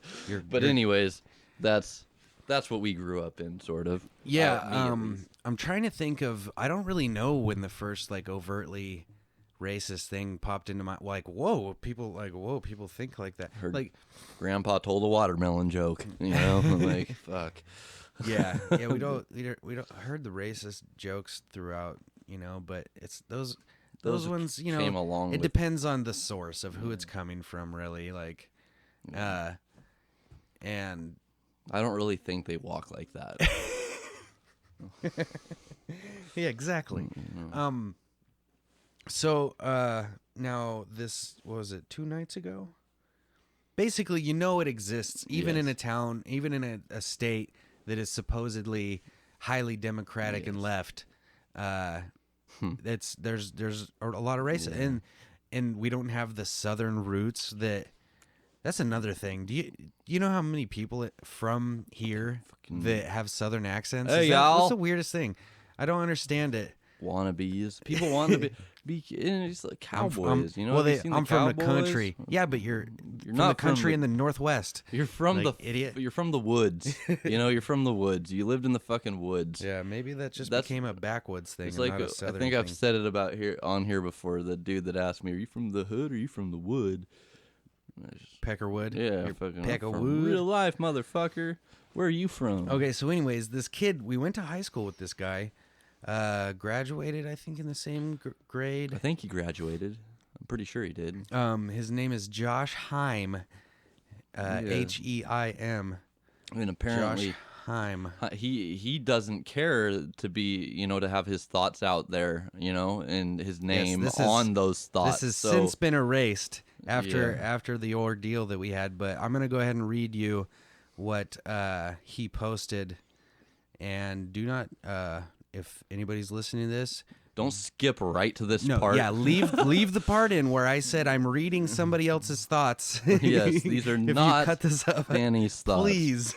But anyways, that's what we grew up in, sort of. yeah, Me, at least. I'm trying to think of. I don't really know when the first like overtly racist thing popped into my people think like that. Her like, grandpa told a watermelon joke. You know, like fuck. yeah, we don't heard the racist jokes throughout, you know, but it's those ones, you know, came along it with- depends on the source of who it's coming from, really. Like, and I don't really think they walk like that. yeah, exactly. So now this, what was it, 2 nights ago? Basically, you know, it exists even in a town, even in a state that is supposedly highly democratic and left. There's a lot of racism, and we don't have the southern roots that's another thing. Do you know how many people from here that have southern accents? Hey, What's y'all. the weirdest thing? I don't understand it. wannabes. People want to be it's like cowboys, you know. Well, Have you seen I'm the from the Cowboys? country. Yeah, but you're from not the country from in the Northwest. You're from like, the idiot. You're from the woods. You know, you're from the woods. You lived in the fucking woods. Yeah, maybe that just That's- became a backwoods thing. It's and like not a I southern think I've thing. said it about here before. The dude that asked me, "Are you from the hood or are you from the wood?" And I just, Peckerwood. yeah, You're fucking Peckerwood. from real life, motherfucker. Where are you from? Okay, so anyways, this kid, we went to high school with this guy. Graduated, I think, in the same grade. I think he graduated. I'm pretty sure he did. His name is Josh Heim. Heim. I mean, apparently Josh Heim. he doesn't care to be, you know, to have his thoughts out there, you know, and his name this is- on those thoughts. This has so, since been erased after Yeah. after the ordeal that we had, but I'm gonna go ahead and read you what he posted. And do not, if anybody's listening to this, don't skip right to this no, part. yeah, leave the part in where I said I'm reading somebody else's thoughts. Yes, these are if not you cut this up, Fanny's thoughts. please.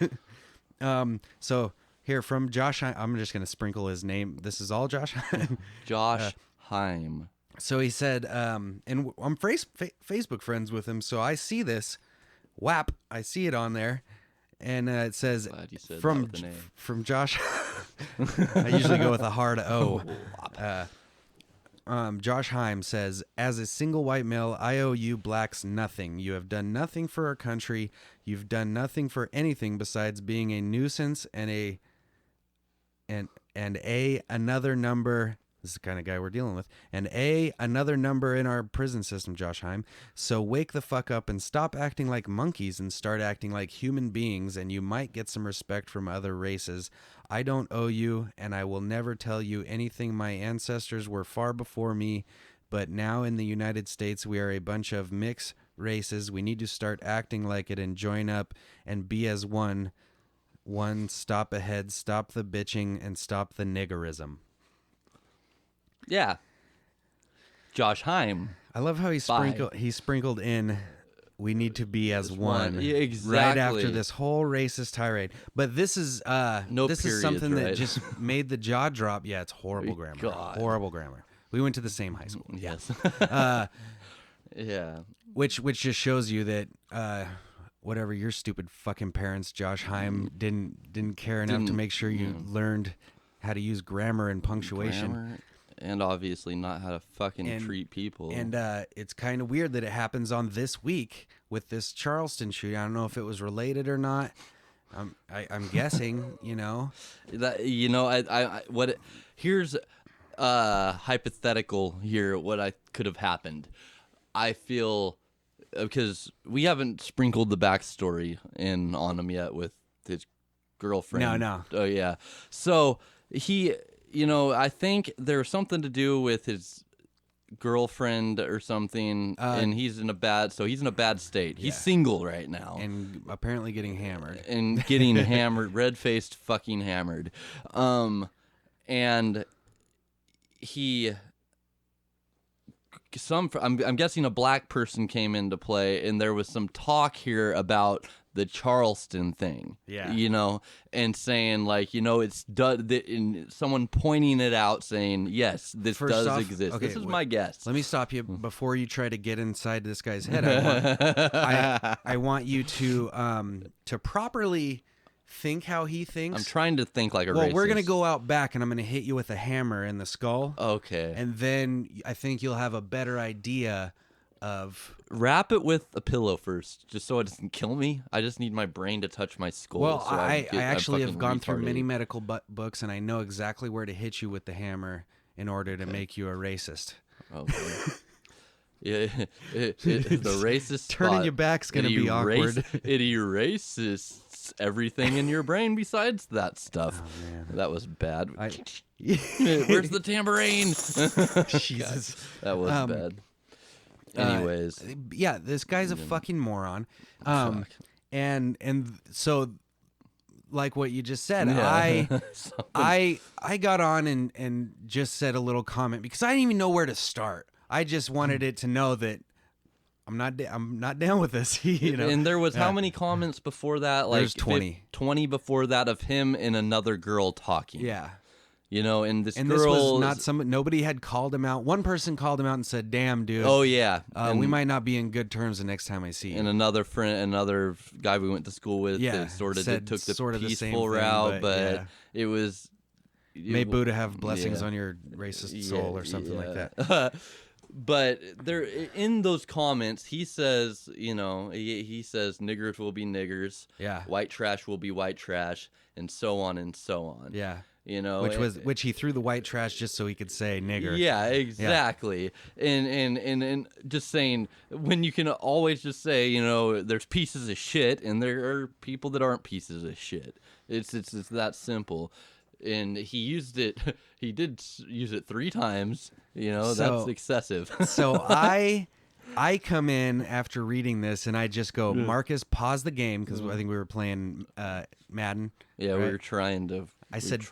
So here from Josh, I'm just gonna sprinkle his name. This is all Josh. Josh Heim. So he said, and I'm Facebook friends with him, so I see this. Whap, I see it on there, and it says Glad you said that from with the name. from Josh. I usually go with a hard O. Josh Heim says, as a single white male, I owe you blacks nothing. You have done nothing for our country. You've done nothing for anything besides being a nuisance and another number. This is the kind of guy we're dealing with. And another number in our prison system, Josh Heim. So wake the fuck up and stop acting like monkeys and start acting like human beings, and you might get some respect from other races. I don't owe you, and I will never tell you anything. My ancestors were far before me, but now in the United States, we are a bunch of mixed races. We need to start acting like it and join up and be as one. One, stop ahead, stop the bitching, and stop the niggerism. Yeah. Josh Heim. I love how he sprinkled in we need to be as one. Yeah, Right exactly. after this whole racist tirade. But this is No this is periods, something that right? just made the jaw drop. Yeah, it's horrible grammar. God. Horrible grammar. We went to the same high school. Yes. Yeah. Which just shows you that whatever your stupid fucking parents, Josh Heim, didn't care enough to make sure you learned how to use grammar and punctuation. Grammar, and obviously not how to fucking treat people. And it's kind of weird that it happens on this week with this Charleston shooting. I don't know if it was related or not. I'm guessing, you know. That, you know, here's hypothetical here. What I could have happened. I feel because we haven't sprinkled the backstory in on him yet with his girlfriend. No. Oh yeah. So he. You know, I think there's something to do with his girlfriend or something, and he's in a bad state. He's single right now. And apparently getting hammered. And getting hammered, red-faced fucking hammered. And I'm guessing a black person came into play, and there was some talk here about the Charleston thing, you know, and saying like, you know, it's someone pointing it out, saying yes, this First does off, exist. okay, This is my guess. Let me stop you before you try to get inside this guy's head. I want you to properly think how he thinks. I'm trying to think like a Well, racist. we're gonna go out back, and I'm gonna hit you with a hammer in the skull. Okay. And then I think you'll have a better idea of. Wrap it with a pillow first, just so it doesn't kill me. I just need my brain to touch my skull. Well, so I actually have fucking gone through retarded. many medical books, and I know exactly where to hit you with the hammer in order to make you a racist. Okay. Yeah, the racist Turning spot, your back's gonna be awkward. It erases everything in your brain besides that stuff. Oh, man. That was bad. Jesus. Where's the tambourine? That was bad. Anyways, Yeah, this guy's a fucking moron. And so, like what you just said, Yeah. I got on and just said a little comment because I didn't even know where to start. I just wanted it to know that I'm not down with this. You know? And there was how many comments before that? Like There's 20. 20 before that of him and another girl talking. Yeah. You know, and this And girl... this was not nobody had called him out. One person called him out and said, "Damn, dude. Oh, yeah. We might not be in good terms the next time I see you." And another guy we went to school with Yeah, that sort of said took the sort of the same peaceful thing, route, but but yeah. it was... May Buddha have blessings yeah. on your racist soul or something like yeah. that. But there, in those comments, he says, you know, he says niggers will be niggers, Yeah. white trash will be white trash, and so on and so on. Yeah. You know, Which he threw the white trash just so he could say nigger. Yeah, exactly. Yeah. And just saying, when you can always just say, you know, there's pieces of shit, and there are people that aren't pieces of shit. It's that simple. And he did use it 3 times. You know, that's excessive. So I come in after reading this, and I just go, Marcus, pause the game, because I think we were playing Madden. Yeah, right? we were trying to. I said,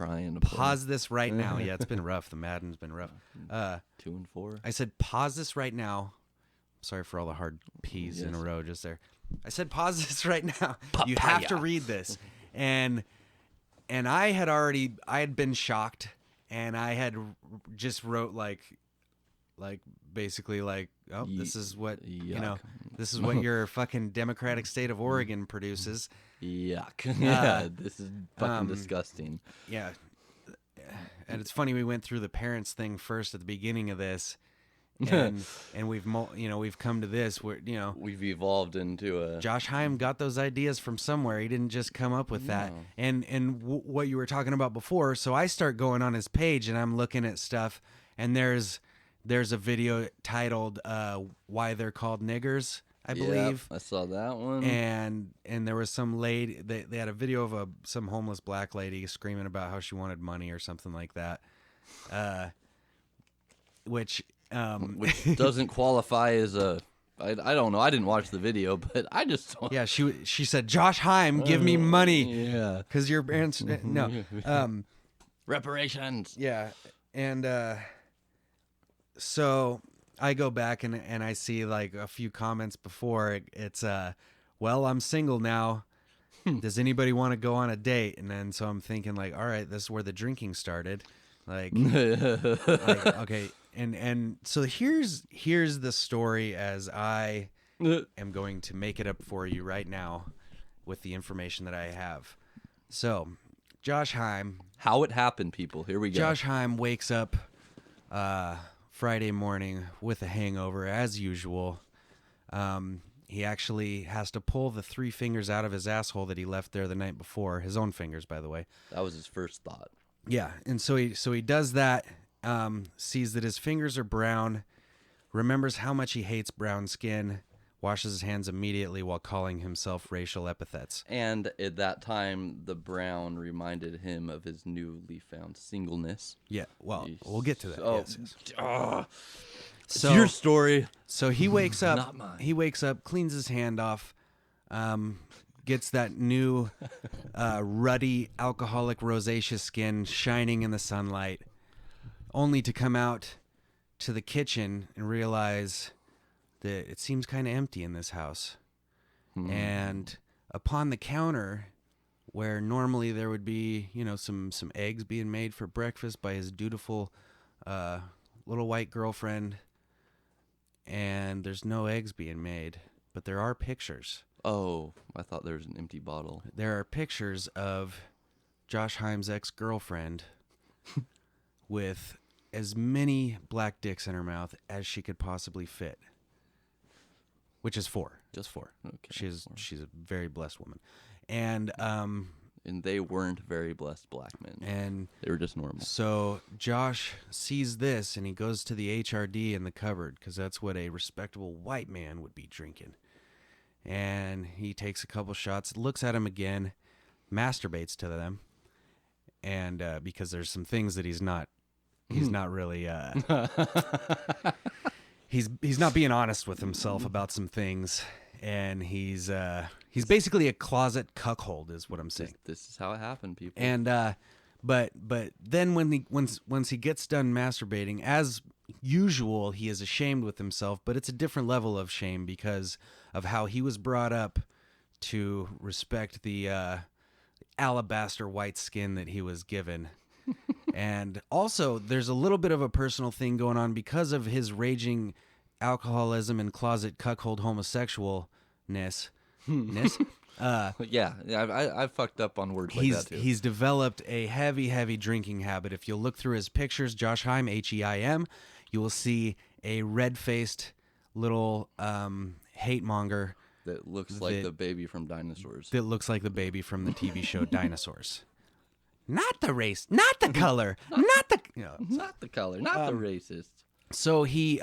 pause this right now. Yeah, it's been rough. The Madden's been rough. 2 and 4. I said, pause this right now. Sorry for all the hard P's in a row just there. I said, pause this right now. You have to read this. And I had been shocked, and I had just wrote like basically like, oh, this is what, you know, this is what your fucking Democratic state of Oregon produces. Yuck. Yeah, this is fucking disgusting. Yeah. And it's funny, we went through the parents thing first at the beginning of this, and we've come to this where, you know, we've evolved into a... Josh Heim got those ideas from somewhere. He didn't just come up with that. And what you were talking about before, so I start going on his page, and I'm looking at stuff, and there's a video titled "Why They're Called Niggers," I believe. I saw that one. And there was some lady, they had a video of some homeless black lady screaming about how she wanted money or something like that, which doesn't qualify as a... I don't know. I didn't watch the video, but I just... Yeah, she said, "Josh Heim, give me money." Yeah. Because your parents... No. Reparations. Yeah. And so I go back and I see like a few comments before. It's, "Well, I'm single now. Does anybody want to go on a date?" And then so I'm thinking like, all right, this is where the drinking started. Like okay. And so here's the story as I am going to make it up for you right now with the information that I have. So, Josh Heim. How it happened, people. Here we go. Josh Heim wakes up Friday morning with a hangover, as usual. He actually has to pull the 3 fingers out of his asshole that he left there the night before. His own fingers, by the way. That was his first thought. Yeah, and so he does that, sees that his fingers are brown, remembers how much he hates brown skin, washes his hands immediately while calling himself racial epithets. And at that time, the brown reminded him of his newly found singleness. Yeah, well, we'll get to that. Oh, yes. It's your story. So he wakes up. Not mine. He wakes up, cleans his hand off, gets that new ruddy, alcoholic, rosacea skin shining in the sunlight, only to come out to the kitchen and realize that it seems kind of empty in this house. And upon the counter, where normally there would be, you know, some eggs being made for breakfast by his dutiful little white girlfriend, and there's no eggs being made, but there are pictures. Oh, I thought there was an empty bottle. There are pictures of Josh Heim's ex-girlfriend with as many black dicks in her mouth as she could possibly fit, which is 4. Just 4. Okay. She's a very blessed woman, and they weren't very blessed black men. And they were just normal. So Josh sees this, and he goes to the HRD in the cupboard, because that's what a respectable white man would be drinking. And he takes a couple shots, looks at him again, masturbates to them, and because there's some things that he's not really he's not being honest with himself about some things, and he's basically a closet cuckold, is what I'm saying. This is how it happened, people. And but then once he gets done masturbating, as usual, he is ashamed with himself, but it's a different level of shame because of how he was brought up to respect the alabaster white skin that he was given. And also, there's a little bit of a personal thing going on because of his raging alcoholism and closet cuckold homosexualness. Yeah, I fucked up on words like that too. He's developed a heavy drinking habit. If you'll look through his pictures, Josh Heim, Heim, you will see a red-faced little hate monger that looks like the baby from Dinosaurs. That looks like the baby from the TV show Dinosaurs. Not the race, not the color, not the not the color, not the racist. So he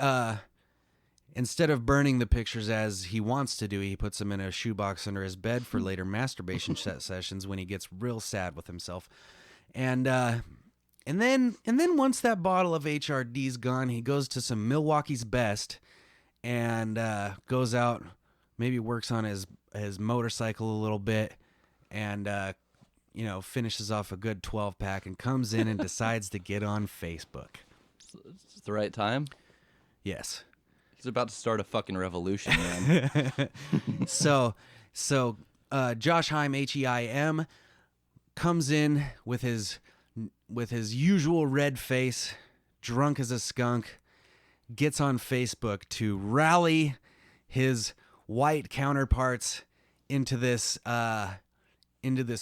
instead of burning the pictures as he wants to do, he puts them in a shoebox under his bed for later masturbation sessions when he gets real sad with himself. And then once that bottle of HRD's gone, he goes to some Milwaukee's Best and goes out, maybe works on his motorcycle a little bit, and finishes off a good 12-pack and comes in and decides to get on Facebook. It's the right time? Yes. He's about to start a fucking revolution, man. So Josh Heim, Heim, comes in with his usual red face, drunk as a skunk, gets on Facebook to rally his white counterparts into this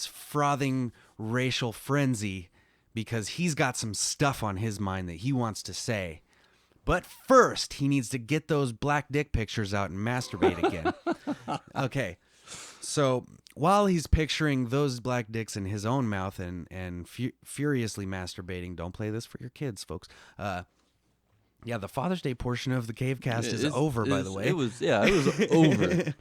frothing racial frenzy because he's got some stuff on his mind that he wants to say. But first, he needs to get those black dick pictures out and masturbate again. Okay. So while he's picturing those black dicks in his own mouth and furiously masturbating, don't play this for your kids, folks. Yeah, the Father's Day portion of the CaveCast is over, by the way. It was over.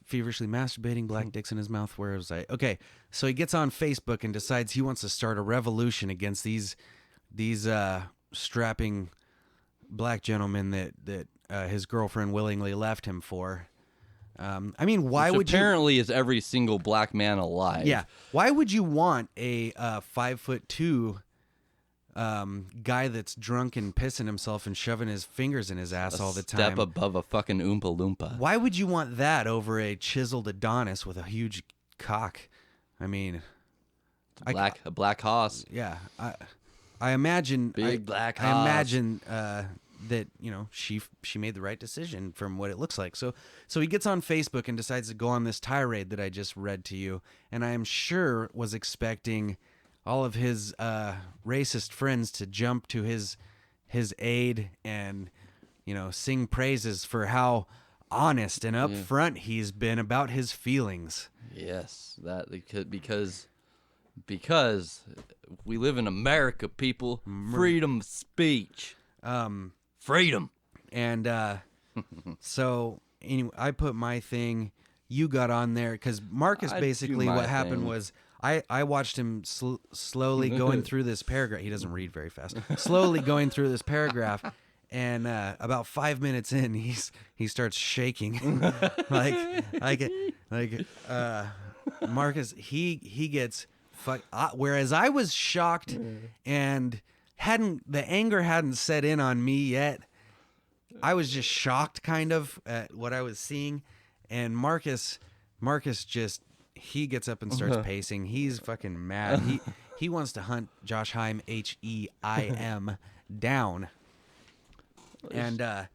Feverishly masturbating, black dicks in his mouth. Where was I? Okay, so he gets on Facebook and decides he wants to start a revolution against these strapping black gentlemen that his girlfriend willingly left him for. I mean, why would apparently is every single black man alive? Yeah, why would you want a 5'2" guy that's drunk and pissing himself and shoving his fingers in his ass all the time? Step above a fucking Oompa Loompa. Why would you want that over a chiseled Adonis with a huge cock? I mean, a black hoss. Yeah, I imagine big black hoss. I imagine that she made the right decision from what it looks like. So he gets on Facebook and decides to go on this tirade that I just read to you, and I am sure was expecting all of his racist friends to jump to his aid and sing praises for how honest and upfront he's been about his feelings. Yes, that because we live in America, people. Freedom of speech. Freedom. And so anyway, I put my thing. You got on there because Marcus basically what happened was I watched him slowly going through this paragraph. He doesn't read very fast. Slowly going through this paragraph, and about 5 minutes in, he starts shaking, like Marcus. He gets fucked. Whereas I was shocked and the anger hadn't set in on me yet. I was just shocked, kind of, at what I was seeing, and Marcus just. He gets up and starts pacing. He's fucking mad. He wants to hunt Josh Heim, Heim, down. And I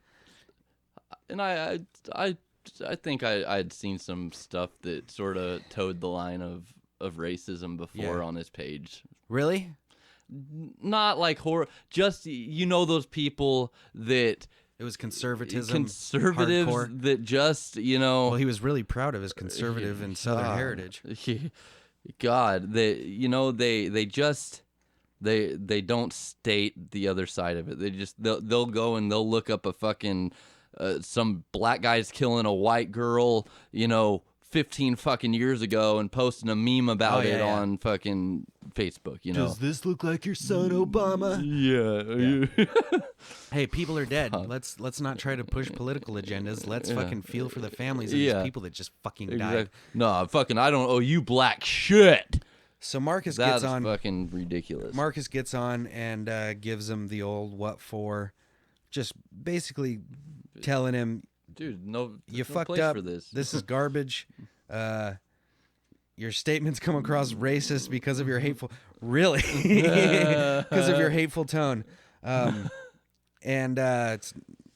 think I'd seen some stuff that sort of towed the line of racism before on his page. Really? Not like horror. Just those people that. It was conservatives hardcore. That just, Well, he was really proud of his conservative and Southern heritage. God, they don't state the other side of it. They'll go and they'll look up a fucking some black guy's killing a white girl, 15 fucking years ago and posting a meme about it on fucking Facebook, Does this look like your son, Obama? Yeah. Hey, people are dead. Let's not try to push political agendas. Let's fucking feel for the families of these people that just fucking died. No, I don't owe you black shit. So Marcus That's gets on. That's fucking ridiculous. Marcus gets on and gives him the old what for, just basically telling him, dude, you fucked up. For this. This is garbage. your statements come across racist because of your hateful, really, because of your hateful tone, and it's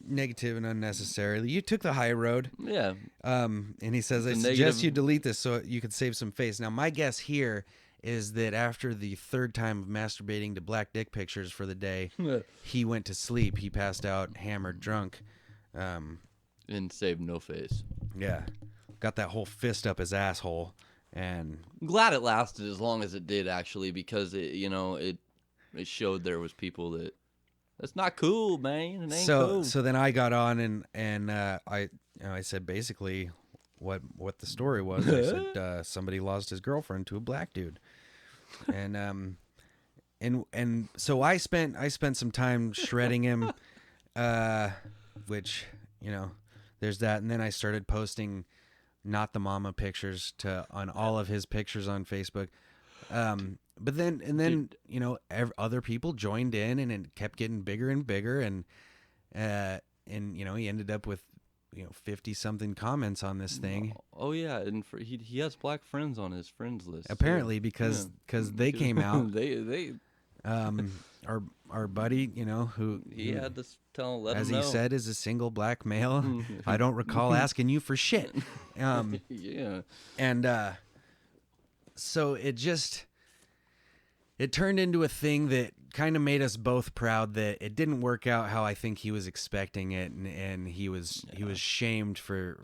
negative and unnecessary. You took the high road. Yeah. And he says, I suggest you delete this so you could save some face. Now, my guess here is that after the third time of masturbating to black dick pictures for the day, he went to sleep. He passed out, hammered, drunk. And saved no face. Yeah. Got that whole fist up his asshole. And I'm glad it lasted as long as it did, actually, because it showed there was people that's not cool, man. It ain't cool. So then I got on and I said basically what the story was. I said somebody lost his girlfriend to a black dude, and so I spent some time shredding him, which there's that, and then I started posting not the mama pictures on all of his pictures on Facebook. But then other people joined in, and it kept getting bigger and bigger, and he ended up with 50 something comments on this thing. Oh yeah, and he has black friends on his friends list. Apparently, because they came out. they our buddy, who he had to let as him know. he said, is a single black male. I don't recall asking you for shit. Yeah, and so it turned into a thing that kind of made us both proud that it didn't work out how I think he was expecting it, and he was shamed for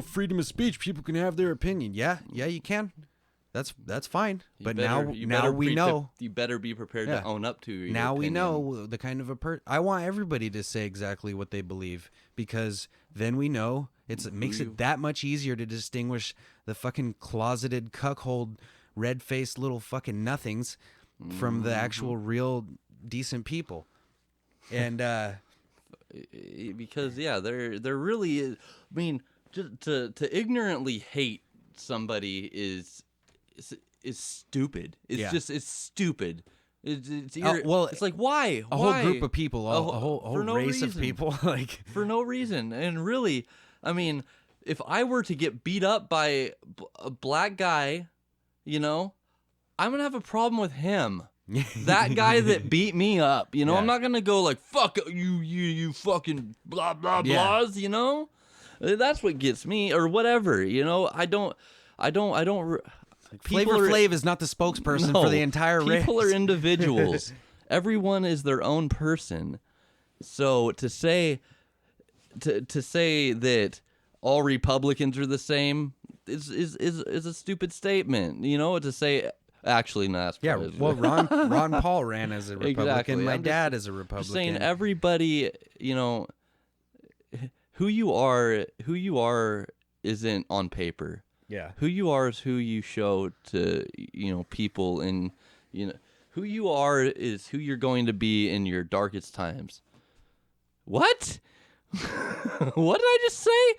freedom of speech. People can have their opinion. Yeah, you can. That's fine. But now we know. You better be prepared to own up to your now opinion. We know the kind of I want everybody to say exactly what they believe, because then we know it makes it that much easier to distinguish the fucking closeted cuckold red-faced little fucking nothings from the actual real decent people. And because there really is. I mean, just to ignorantly hate somebody is stupid. It's stupid. It's like why a whole group of people, a whole race of people, like for no reason. And really, I mean, if I were to get beat up by a black guy, I'm gonna have a problem with him. That guy that beat me up, I'm not gonna go like fuck you fucking blah blah blahs, That's what gets me, or whatever, I don't. Flavor Flav is not the spokesperson for the entire race. People are individuals. Everyone is their own person. So to say that all Republicans are the same is a stupid statement. To say actually no. Well, Ron Paul ran as a Republican. Exactly. My dad is a Republican. Just saying everybody, who you are isn't on paper. Yeah. Who you are is who you show to, people, and, who you are is who you're going to be in your darkest times. What? What did I just say?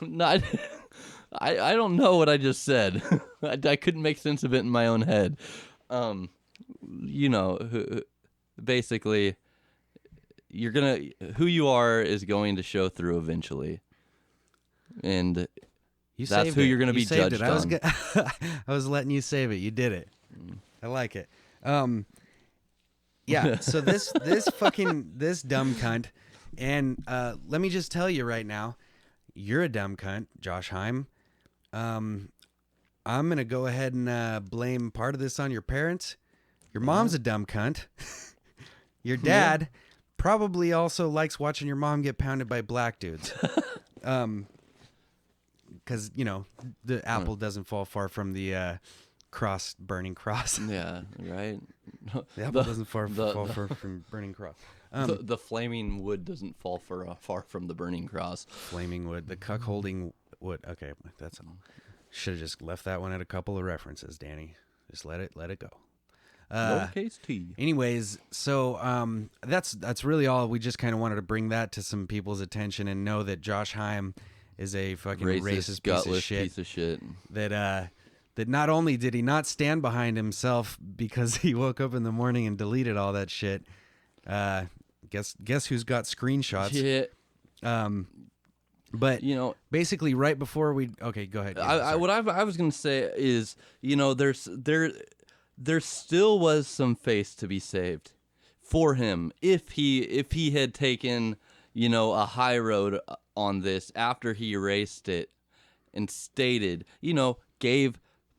No, I don't know what I just said. I couldn't make sense of it in my own head. Basically, who you are is going to show through eventually. And that's who you're going to be judged on. I was letting you save it. You did it. I like it. Yeah. So this dumb cunt, and let me just tell you right now, you're a dumb cunt, Josh Heim. I'm gonna go ahead and blame part of this on your parents. Your mom's a dumb cunt. Your dad probably also likes watching your mom get pounded by black dudes. Because the apple doesn't fall far from the burning cross. Yeah, right. The apple doesn't fall far from burning cross. The flaming wood doesn't fall far from the burning cross. Flaming wood, the cuckolding wood. Okay, should have just left that one at a couple of references, Danny. Just let it go. Lowercase t. Anyways, so that's really all. We just kind of wanted to bring that to some people's attention and know that Josh Heim is a fucking racist piece of shit. That not only did he not stand behind himself because he woke up in the morning and deleted all that shit. Guess who's got screenshots? Yeah. But you know, basically, right before we okay, go ahead. I was gonna say is, you know, there still was some face to be saved for him if he had taken, you know, a high road on this after he erased it and stated, you know,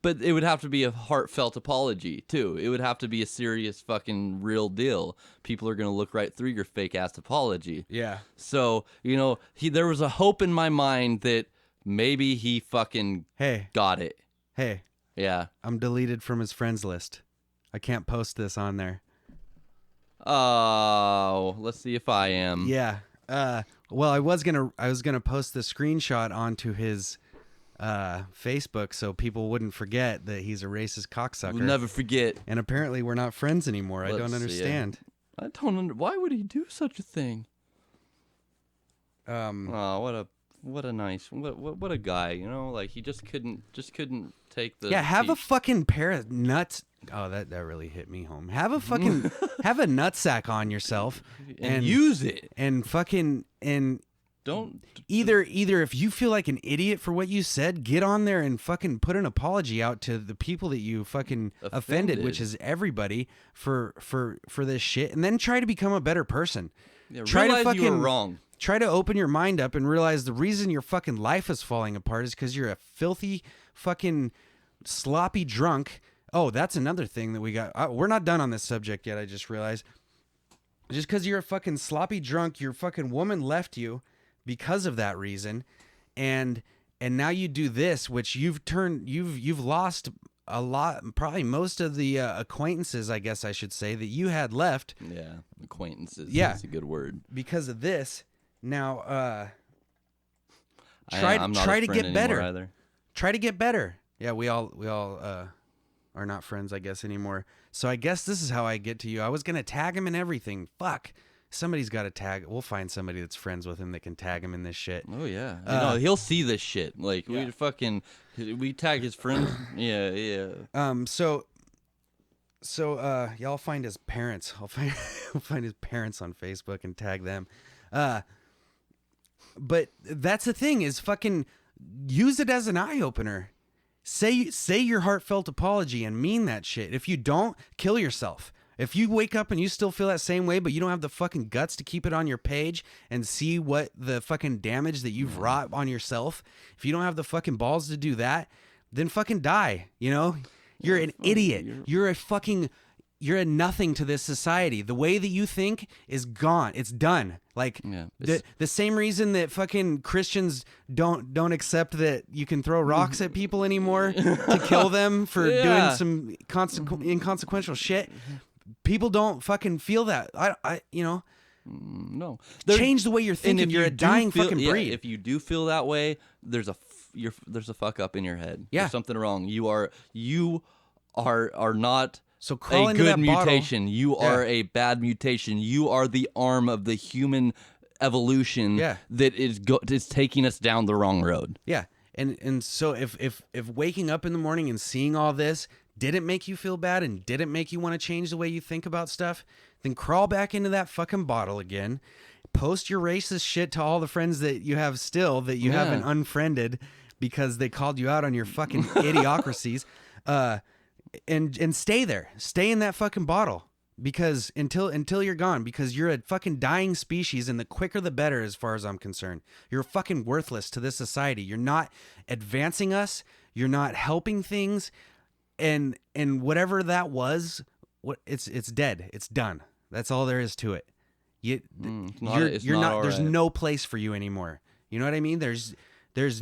but it would have to be a heartfelt apology too. It would have to be a serious fucking real deal. People are gonna look right through your fake ass apology. Yeah. So, you know, there was a hope in my mind that maybe he fucking got it. Hey. Yeah. I'm deleted from his friends list. I can't post this on there. Oh, let's see if I am. Yeah. Well, I was gonna post the screenshot onto his Facebook so people wouldn't forget that he's a racist cocksucker. We'll never forget. And apparently we're not friends anymore. I don't understand. Why would he do such a thing? Oh, what a guy, you know? Like, he just couldn't take the have a fucking pair of nuts. Oh, that really hit me home. Have a fucking have a nutsack on yourself and use it. And fucking don't either if you feel like an idiot for what you said, get on there and fucking put an apology out to the people that you fucking offended, which is everybody, for this shit, and then try to become a better person. Yeah, try realize to fucking you were wrong. Try to open your mind up and realize the reason your fucking life is falling apart is because you're a filthy fucking sloppy drunk. Oh, that's another thing that we got. We're not done on this subject yet. I just realized. Just because you're a fucking sloppy drunk, your fucking woman left you because of that reason, and now you do this, which you've lost a lot, probably most of the acquaintances, I guess I should say, that you had left. Yeah, acquaintances. Yeah, that's a good word. Because of this. Now, try to get better. Either. Try to get better. Yeah, we all are not friends, I guess, anymore. So I guess this is how I get to you. I was gonna tag him in everything. Fuck. Somebody's got to tag. We'll find somebody that's friends with him that can tag him in this shit. Oh yeah, he'll see this shit. Like we tag his friends. Yeah. So y'all find his parents. I'll find his parents on Facebook and tag them. But that's the thing is fucking use it as an eye opener. Say your heartfelt apology and mean that shit. If you don't, kill yourself. If you wake up and you still feel that same way, but you don't have the fucking guts to keep it on your page and see what the fucking damage that you've wrought on yourself, if you don't have the fucking balls to do that, then fucking die. You know, you're an idiot. You're a nothing to this society. The way that you think is gone. It's done. Like the same reason that fucking Christians don't accept that you can throw rocks at people anymore to kill them for doing some inconsequential shit. People don't fucking feel that. No. Change the way you're thinking. You're a dying fucking breed. If you do feel that way, there's a fuck up in your head. Yeah. There's something wrong. You are not so crawl a into good that mutation. Bottle. You are a bad mutation. You are the arm of the human evolution that is taking us down the wrong road. Yeah. And so if waking up in the morning and seeing all this didn't make you feel bad and didn't make you want to change the way you think about stuff, then crawl back into that fucking bottle again. Post your racist shit to all the friends that you have still that you haven't unfriended because they called you out on your fucking idiocracies. And stay there. Stay in that fucking bottle. Because until you're gone, because you're a fucking dying species, and the quicker the better as far as I'm concerned. You're fucking worthless to this society. You're not advancing us. You're not helping things. And whatever that was, it's dead. It's done. That's all there is to it. There's no place for you anymore. You know what I mean? There's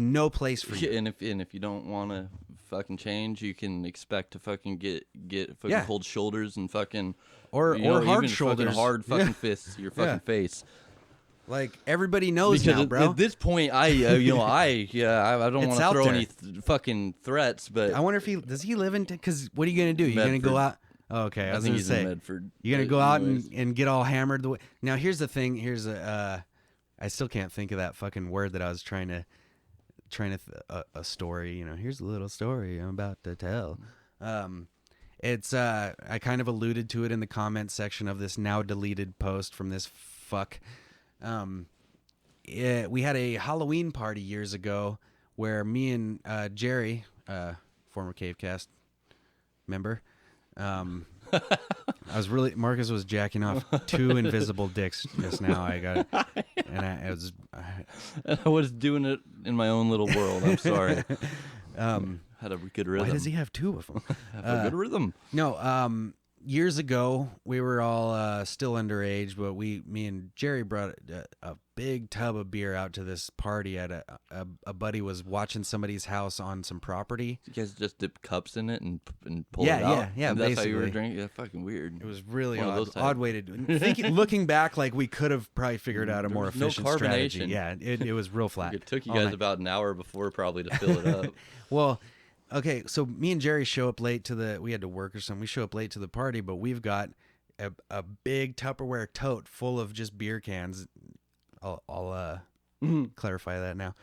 no place for you. And if you don't want to fucking change, you can expect to fucking get fucking cold shoulders and fucking or hard shoulders, fucking hard fucking fists to your fucking face. Like everybody knows because now, bro. At this point, I don't want to throw any fucking threats, but I wonder if does he live in? Because what are you gonna do? You're gonna go out. Oh, okay, I was gonna say you're gonna go out and get all hammered. Now here's the thing. I still can't think of that fucking word that I was trying to a story. You know, here's a little story I'm about to tell. It's I kind of alluded to it in the comment section of this now deleted post from this fuck. we had a Halloween party years ago where me and Jerry, former CaveCast member, Marcus was jacking off 2 invisible dicks just now. I got it, and I was doing it in my own little world. I'm sorry. Had a good rhythm. Why does he have 2 of them? Have a good rhythm. No, years ago we were all still underage, but me and Jerry brought a big tub of beer out to this party at a buddy was watching somebody's house on some property. You guys just dip cups in it and pull it out? Yeah, and that's basically. how you were drinking? Yeah, fucking weird. It was really One of those odd way to do it. Looking back, like we could have probably figured out a more efficient strategy. Yeah, it was real flat. It took you guys about an hour before probably to fill it up. Well, okay, so me and Jerry show up late we had to work or something. We show up late to the party, but we've got a big Tupperware tote full of just beer cans. I'll clarify that now.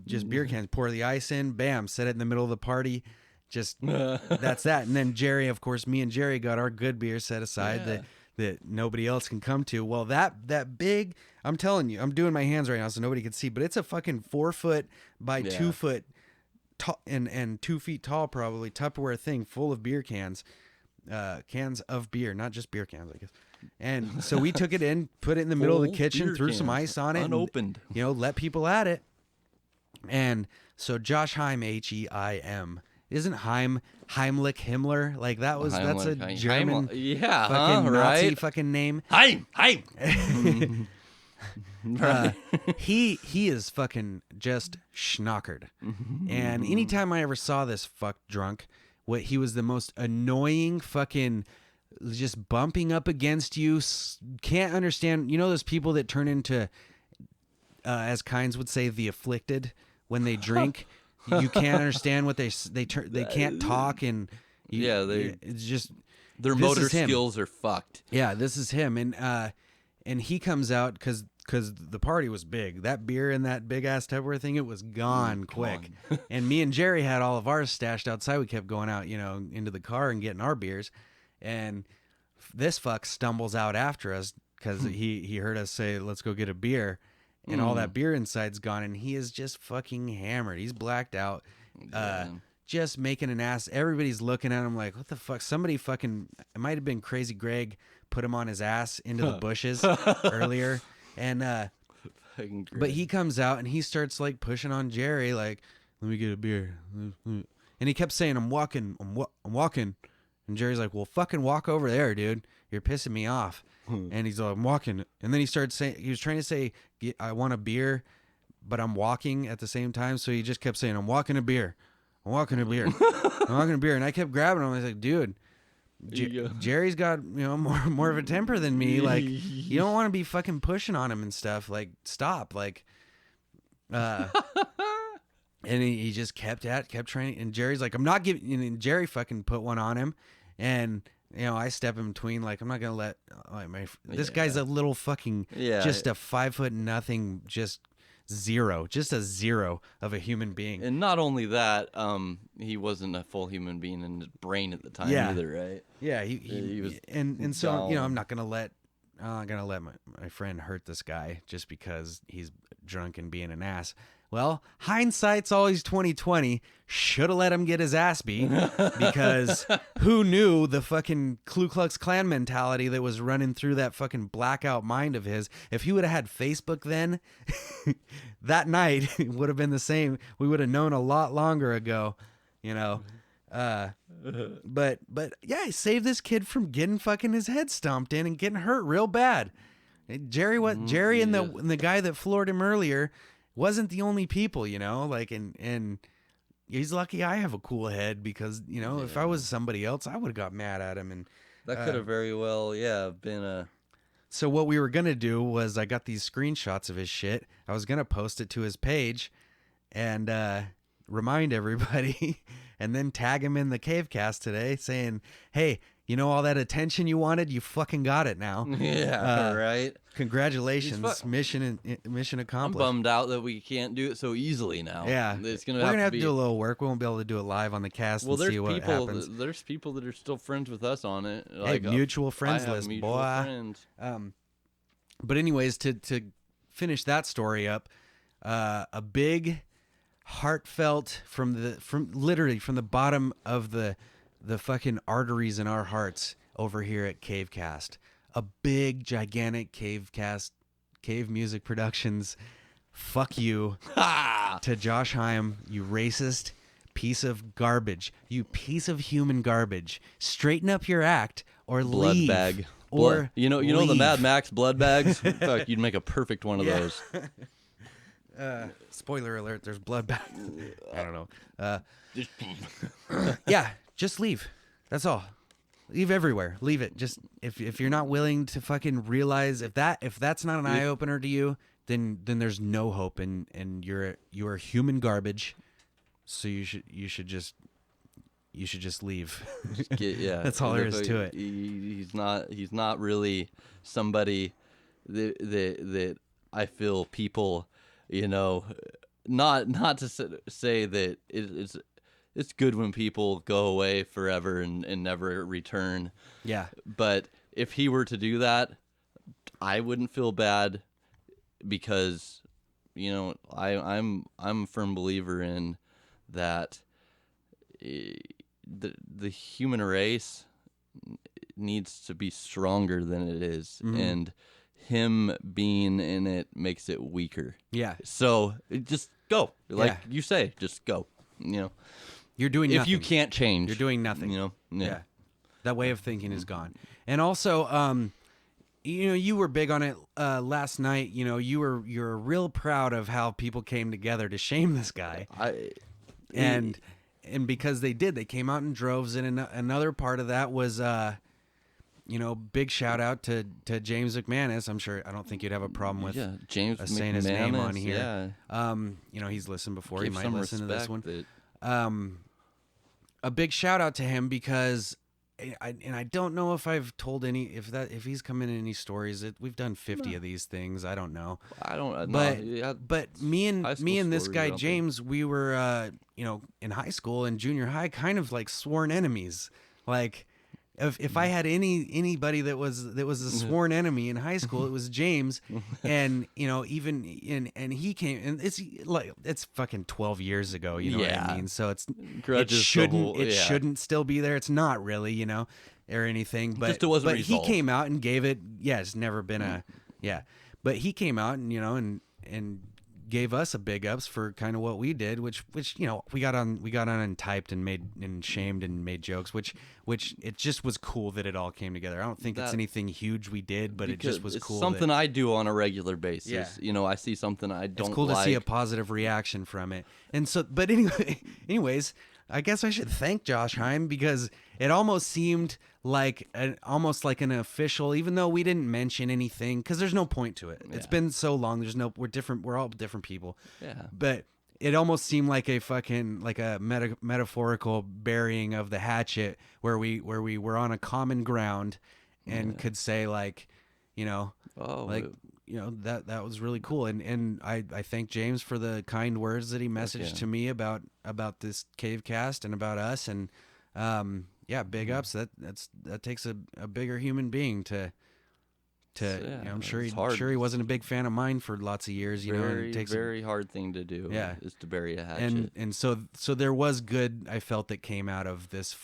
Just beer cans, pour the ice in, bam, set it in the middle of the party. Just that's that. And then Jerry, of course, me and Jerry got our good beer set aside that nobody else can come to. Well, that big, I'm telling you, I'm doing my hands right now so nobody can see, but it's a fucking 4 foot by 2 foot tall and 2 feet tall, probably Tupperware thing full of beer cans. Cans of beer, not just beer cans, I guess. And so we took it in, put it in the middle of the kitchen, threw some ice on it, unopened, and, let people at it. And so Josh Heim, Heim, isn't Heimlich Himmler? Like that's a German, fucking Nazi fucking name. Heim. Right. He is fucking just schnockered. And anytime I ever saw this fuck drunk, he was the most annoying fucking, just bumping up against you. Can't understand. You know those people that turn into, as Kynes would say, the afflicted when they drink. You can't understand what they can't talk, and it's just their motor skills are fucked. Yeah, this is him, and he comes out because the party was big. That beer in that big ass Tupperware thing, it was gone quick. And me and Jerry had all of ours stashed outside. We kept going out, into the car and getting our beers. And this fuck stumbles out after us because he heard us say, "Let's go get a beer," and all that beer inside's gone. And he is just fucking hammered. He's blacked out, just making an ass. Everybody's looking at him like, "What the fuck?" Somebody fucking, it might have been Crazy Greg, put him on his ass into the bushes earlier. And but he comes out and he starts like pushing on Jerry, like, "Let me get a beer." And he kept saying, "I'm walking. And Jerry's like, "Well, fucking walk over there, dude. You're pissing me off." And he's like, "I'm walking." And then he started saying, he was trying to say, "I want a beer, but I'm walking at the same time." So he just kept saying, "I'm walking a beer. I'm walking a beer. I'm walking a beer." And I kept grabbing him. I was like, "Dude, Jerry's got, more of a temper than me. Like, you don't want to be fucking pushing on him and stuff. Like, stop." Like, and he just kept trying. And Jerry's like, "I'm not giving." And Jerry fucking put one on him, and I step in between. Like, I'm not gonna let this guy's a little fucking just a 5 foot nothing, just a zero of a human being. And not only that, he wasn't a full human being in his brain at the time either, right? Yeah, he was, and so I'm not gonna let my friend hurt this guy just because he's drunk and being an ass. Well, hindsight's always 20/20. Should have let him get his ass beat, because who knew the fucking Ku Klux Klan mentality that was running through that fucking blackout mind of his. If he would have had Facebook then, that night it would have been the same. We would have known a lot longer ago, But yeah, he saved this kid from getting fucking his head stomped in and getting hurt real bad. Jerry and the guy that floored him earlier wasn't the only people, and he's lucky I have a cool head, because if I was somebody else, I would have got mad at him. And that could have very well been a. So what we were gonna do was, I got these screenshots of his shit. I was gonna post it to his page and remind everybody, and then tag him in the CaveCast today, saying, "Hey, all that attention you wanted, you fucking got it now." Yeah, right. Congratulations, mission accomplished. I'm bummed out that we can't do it so easily now. Yeah, we're gonna have to do a little work. We won't be able to do it live on the cast and see what happens. There's people that are still friends with us on it. Like mutual friends list, boy. Friends. But anyways, to finish that story up, a big, heartfelt from the bottom of the fucking arteries in our hearts over here at CaveCast, a big, gigantic CaveCast, Cave Music Productions. Fuck you to Josh Hyam, you racist piece of garbage, you piece of human garbage. Straighten up your act or Blood leave. bag. Or you know the leave. Mad Max blood bags. Fuck, you'd make a perfect one of those. Spoiler alert: there's blood bag. I don't know. Yeah, just leave. That's all. Leave everywhere. Leave it. Just if you're not willing to fucking realize if that's not an eye opener to you, then there's no hope, and you're human garbage. So you should just leave. That's all there is to it. He's not really somebody that I feel people, not to say that it's good when people go away forever and never return. Yeah. But if he were to do that, I wouldn't feel bad because, I'm a firm believer in that the human race needs to be stronger than it is, and him being in it makes it weaker. Yeah. So just go, you say, just go. You're doing nothing. If you can't change, You're doing nothing. Yeah. That way of thinking is gone. And also, you were big on it last night. You're real proud of how people came together to shame this guy. And because they came out in droves. And another part of that was, big shout out to James McManus. I don't think you'd have a problem with James saying his name on McManus, here. Yeah. He's listened before. Give He might some listen to this respect one. A big shout out to him because I don't know if I've told if he's come in any stories. We've done 50 of these things. I don't know. I don't. But me and this guy stories, James, we were in high school and junior high, kind of like sworn enemies. Like if I had anybody that was a sworn enemy in high school, it was James. And and he came, and it's fucking 12 years ago. You know what I mean? So it shouldn't still be there. It's not really, or anything. But it wasn't but he resolved. came out and gave it. Yeah, it's never been But he came out and and gave us a big ups for kind of what we did, which we got on and typed and made and shamed and made jokes, which it just was cool that it all came together. I don't think it's anything huge we did, but it just was cool. It's something I do on a regular basis. Yeah. I see something I don't like. It's cool to see a positive reaction from it. And so, but anyways, I guess I should thank Josh Hyam because it almost seemed like an official, even though we didn't mention anything, because there's no point to it. Yeah. It's been so long. We're different. We're all different people. Yeah. But it almost seemed like a fucking metaphorical burying of the hatchet, where we were on a common ground, and could say that was really cool. And I thank James for the kind words that he messaged to me about this CaveCast and about us. And big ups. That takes a bigger human being to I'm sure he wasn't a big fan of mine for lots of years. It takes very hard thing to do. Yeah, is to bury a hatchet. And so there was good I felt that came out of this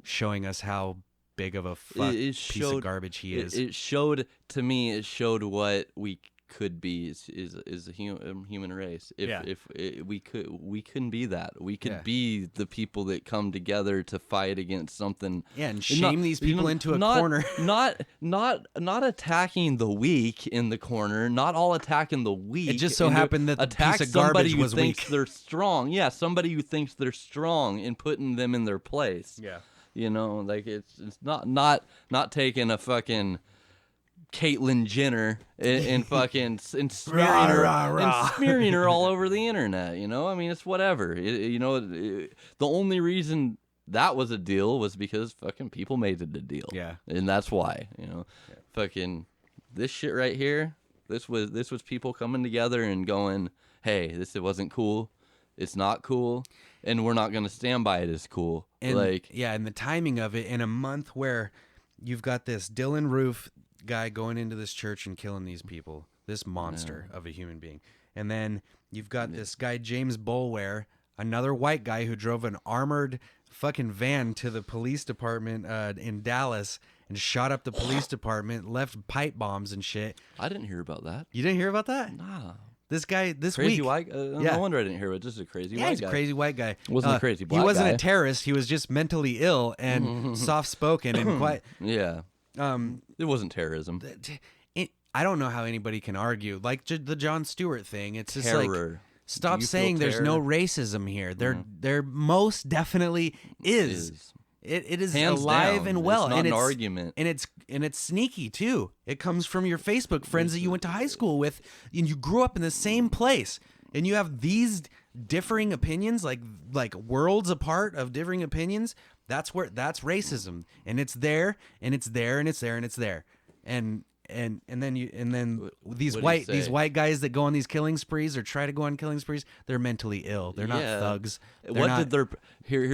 showing us how big of a piece of garbage he is. It showed to me. It showed what we could be is a human race. If we couldn't be that. We could be the people that come together to fight against something. Yeah, and shame these people into a corner. not attacking the weak in the corner. Not all attacking the weak. It just so happened that the piece of garbage was somebody who thinks weak. they're strong. Yeah, somebody who thinks they're strong and putting them in their place. Yeah. It's not taking a fucking Caitlyn Jenner and fucking and smearing her all over the internet. I mean, it's whatever. The only reason that was a deal was because fucking people made it a deal. Yeah, and that's why. Fucking this shit right here. This was people coming together and going, hey, it wasn't cool. It's not cool, and we're not gonna stand by it as cool. And the timing of it in a month where you've got this Dylan Roof guy going into this church and killing these people. this monster of a human being. And then you've got this guy, James Boulware, another white guy who drove an armored fucking van to the police department in Dallas and shot up the police department, left pipe bombs and shit. I didn't hear about that. You didn't hear about that? Nah. This guy, this Crazy week. white. No wonder I didn't hear about it. Just a crazy white guy. Yeah, he's a crazy white guy. Wasn't a crazy black guy. He wasn't a terrorist. He was just mentally ill and soft-spoken and quite. Yeah. It wasn't terrorism. I don't know how anybody can argue. Like the Jon Stewart thing. It's just Terror. like, stop Do you saying feel there's no terror? racism here. There most definitely is. It is Hands alive down. and well. It's not and an argument. And it's sneaky too. It comes from your Facebook friends that you went to high school with, and you grew up in the same place, and you have these differing opinions, like worlds apart of differing opinions. That's racism, and it's there, and it's there, and it's there, and it's there, and then these white guys that go on these killing sprees or try to go on killing sprees, they're mentally ill. They're not thugs. Here's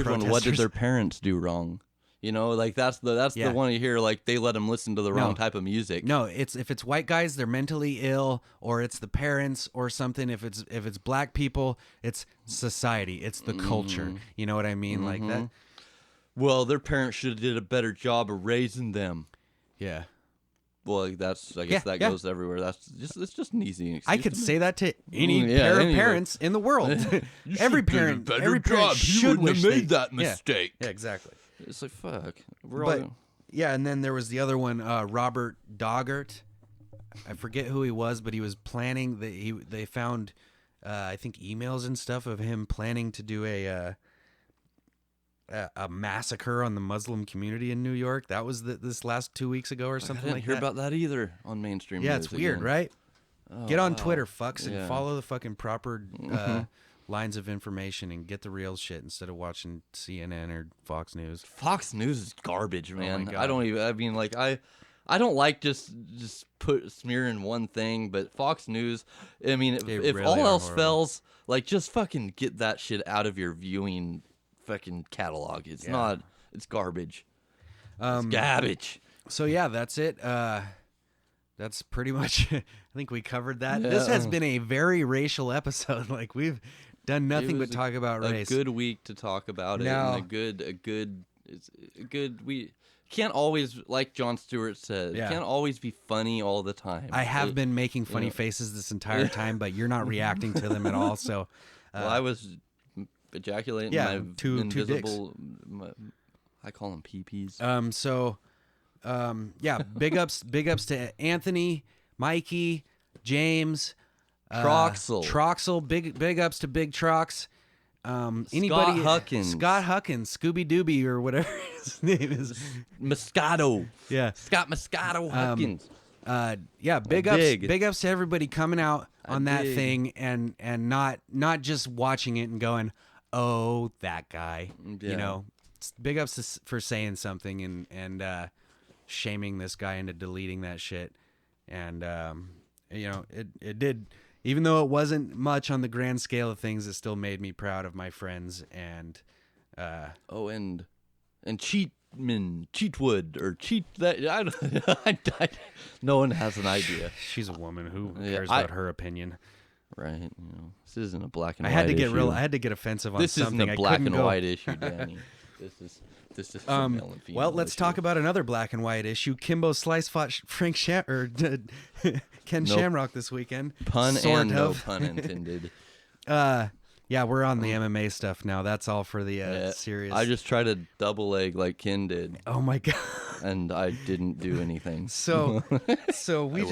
one. What did their parents do wrong? You know, like that's the one you hear. Like they let them listen to the wrong type of music. No, if it's white guys, they're mentally ill, or it's the parents or something. If it's black people, it's society. It's the culture. You know what I mean? Like that. Well, their parents should have did a better job of raising them. Yeah. Well, I guess that goes everywhere. It's just an easy excuse. I could say that to any anyway. parents in the world. Every parent should wish made that mistake. Yeah, exactly. It's like fuck. Yeah, and then there was the other one, Robert Doggart. I forget who he was, but he was planning. They found, I think, emails and stuff of him planning to do a massacre on the Muslim community in New York. That was this last 2 weeks ago or something like that. I didn't hear about that either on mainstream news. Yeah, it's weird, again. right? Get on Twitter, fucks, and Yeah. follow the fucking proper lines of information and get the real shit instead of watching CNN or Fox News. Fox News is garbage, man. God. I don't even. I mean, like I don't like just smearing one thing, but Fox News. I mean, if really all are else horrible. fails, like just fucking get that shit out of your viewing fucking catalog. It's not. It's garbage. It's garbage. So yeah, that's it. That's pretty much. I think we covered that. This has been a very racial episode. Like we've done nothing but talk about race. A good week to talk about it, Now- and it's a good. We can't always, like Jon Stewart said, Yeah. can't always be funny all the time. I have been making funny faces this entire time, but you're not reacting to them at all. So, Well, I was ejaculating yeah, my two invisible. I call them peepees. Yeah, big ups to Anthony, Mikey, James, Troxel, big ups to Big Trox. Anybody, Scott Huckins, Scooby Dooby, or whatever his name is. Moscato. Yeah, Scott Moscato Huckins. yeah, big ups to everybody coming out on that thing and not just watching it and going, oh, that guy. Yeah. You know, big ups for saying something and shaming this guy into deleting that shit. And you know, it did, even though it wasn't much on the grand scale of things, it still made me proud of my friends and and Cheatwood or Cheat that no one has an idea. she's a woman. Who Yeah, cares about her opinion? Right, you know, this isn't a black and I white had to get issue. I had to get offensive on This something. isn't a I black couldn't and go. white issue, Danny. This is a male and female Well, let's issue. talk about another black and white issue. Kimbo slice fought Frank Ken Shamrock this weekend. Pun sort and no of. pun intended. Yeah, we're on the MMA stuff now. That's all for the serious. I just tried to double leg like Ken did, Oh my god. and I didn't do anything. So we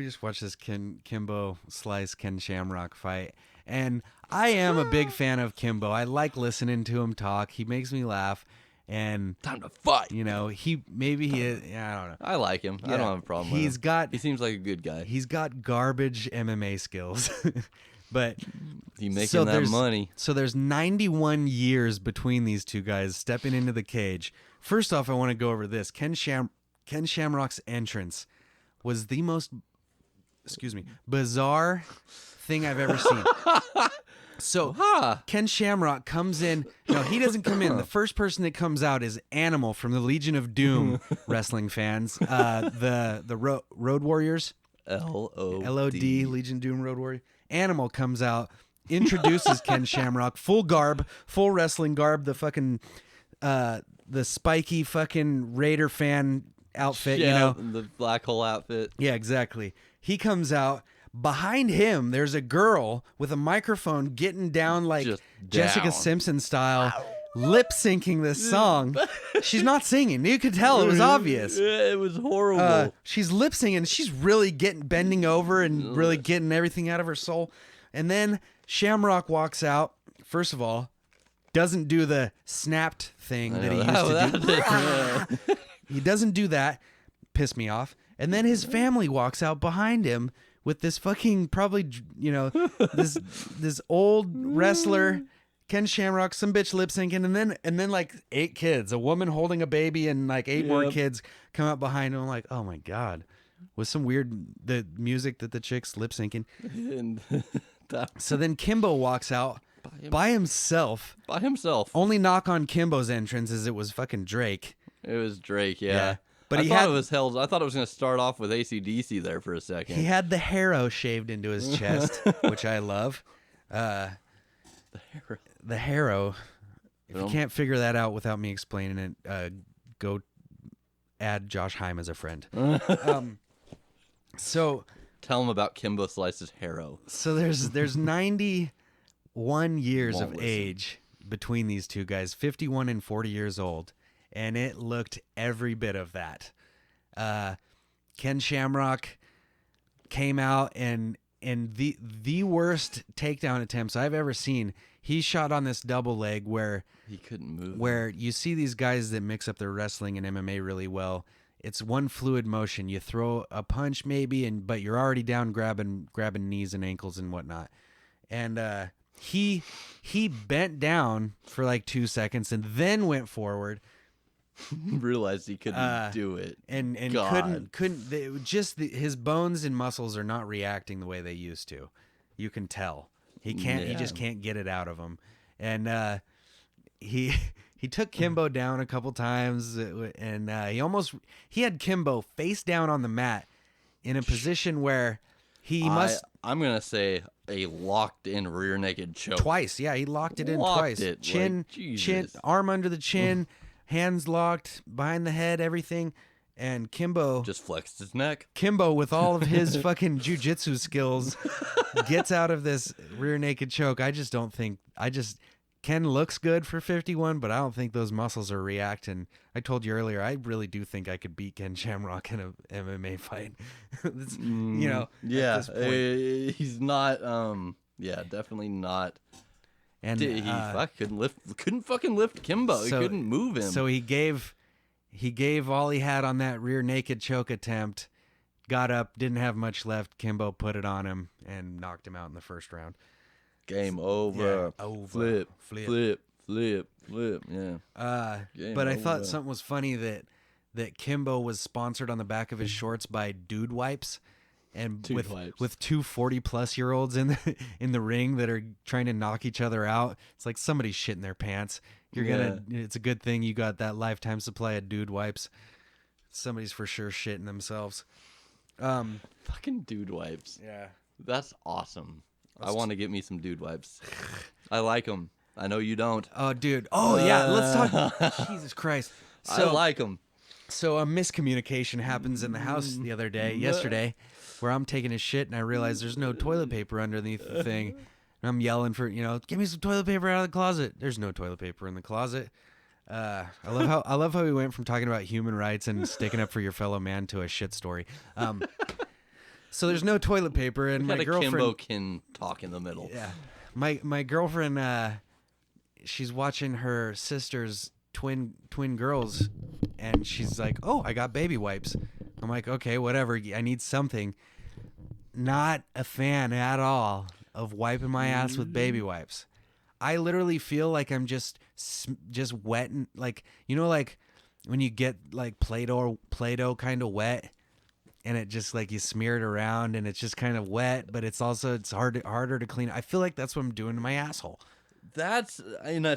just watched this Kimbo slice Ken Shamrock fight, and I am a big fan of Kimbo. I like listening to him talk. He makes me laugh, and Time to fight. you know I don't know. I like him. I Yeah. don't have a problem with him. He seems like a good guy. He's got garbage MMA skills, but He making that money. So there's 91 years between these two guys stepping into the cage. First off, I want to go over this. Ken Shamrock's entrance was the most, bizarre thing I've ever seen. So Ken Shamrock comes in. No, he doesn't come in. The first person that comes out is Animal from the Legion of Doom wrestling fans. The Road Warriors. LOD, Legion of Doom Road Warrior. Animal comes out, introduces Ken Shamrock, full garb, full wrestling garb, the fucking the spiky fucking Raider fan outfit, the black hole outfit. Yeah, exactly. He comes out. Behind him, there's a girl with a microphone getting down like Jessica Simpson style, lip syncing this song. She's not singing. You could tell. It was obvious. It was horrible. She's lip syncing. She's really bending over and really getting everything out of her soul. And then Shamrock walks out. First of all, doesn't do the snapped thing that he used to do. He doesn't do that. Pissed me off. And then his family walks out behind him with this fucking this old wrestler, Ken Shamrock, some bitch lip syncing, and then like 8 kids, a woman holding a baby, and like 8 more kids come up behind him. I'm like, oh my god, with some the music that the chick's lip syncing. So then Kimbo walks out by himself. Only knock on Kimbo's entrance is it was fucking Drake. It was Drake, yeah. But I thought it was going to start off with AC/DC there for a second. He had the harrow shaved into his chest, which I love. The harrow. If you can't figure that out without me explaining it, go add Josh Heim as a friend. So tell him about Kimbo Slice's harrow. So there's 91 years of age between these two guys, 51 and 40 years old. And it looked every bit of that. Ken Shamrock came out and the worst takedown attempts I've ever seen. He shot on this double leg where he couldn't move. Where you see these guys that mix up their wrestling and MMA really well. It's one fluid motion. You throw a punch maybe, but you're already down grabbing knees and ankles and whatnot. And he bent down for like 2 seconds and then went forward. Realized he couldn't do it, and couldn't. His bones and muscles are not reacting the way they used to. You can tell he can't. He just can't get it out of him. And he took Kimbo down a couple times, and he had Kimbo face down on the mat in a position where I'm gonna say a locked in rear naked choke twice. Yeah, he locked it in twice. Chin, arm under the chin. Hands locked behind the head, everything, and Kimbo just flexed his neck. Kimbo, with all of his fucking jujitsu skills, gets out of this rear naked choke. Ken looks good for 51, but I don't think those muscles are reacting. I told you earlier, I really do think I could beat Ken Shamrock in an MMA fight. Yeah, he's not. Definitely not. And he couldn't fucking lift Kimbo. He couldn't move him. So he gave all he had on that rear naked choke attempt, got up, didn't have much left. Kimbo put it on him and knocked him out in the first round. Game over. Yeah, over. Flip. Yeah. But I thought something was funny that Kimbo was sponsored on the back of his shorts by Dude Wipes. And with 2 40-plus-year-olds in the ring that are trying to knock each other out, it's like somebody's shitting their pants. It's a good thing you got that lifetime supply of Dude Wipes. Somebody's for sure shitting themselves. Fucking Dude Wipes. Yeah, that's awesome. I want to get me some Dude Wipes. I like them. I know you don't. Oh, dude. Oh, yeah. Let's talk. Jesus Christ. I like them. So a miscommunication happens in the house yesterday, where I'm taking a shit and I realize there's no toilet paper underneath the thing. And I'm yelling for, give me some toilet paper out of the closet. There's no toilet paper in the closet. I love how we went from talking about human rights and sticking up for your fellow man to a shit story. So there's no toilet paper, and my girlfriend Kimbo can talk in the middle. Yeah, my girlfriend, she's watching her sister's twin girls, and she's like, "Oh, I got baby wipes." I'm like, "Okay, whatever. I need something." Not a fan at all of wiping my ass with baby wipes. I literally feel like I'm just wet, and like like when you get like Play-Doh kind of wet. And it just like you smear it around and it's just kind of wet, but it's harder to clean. I feel like that's what I'm doing to my asshole. That's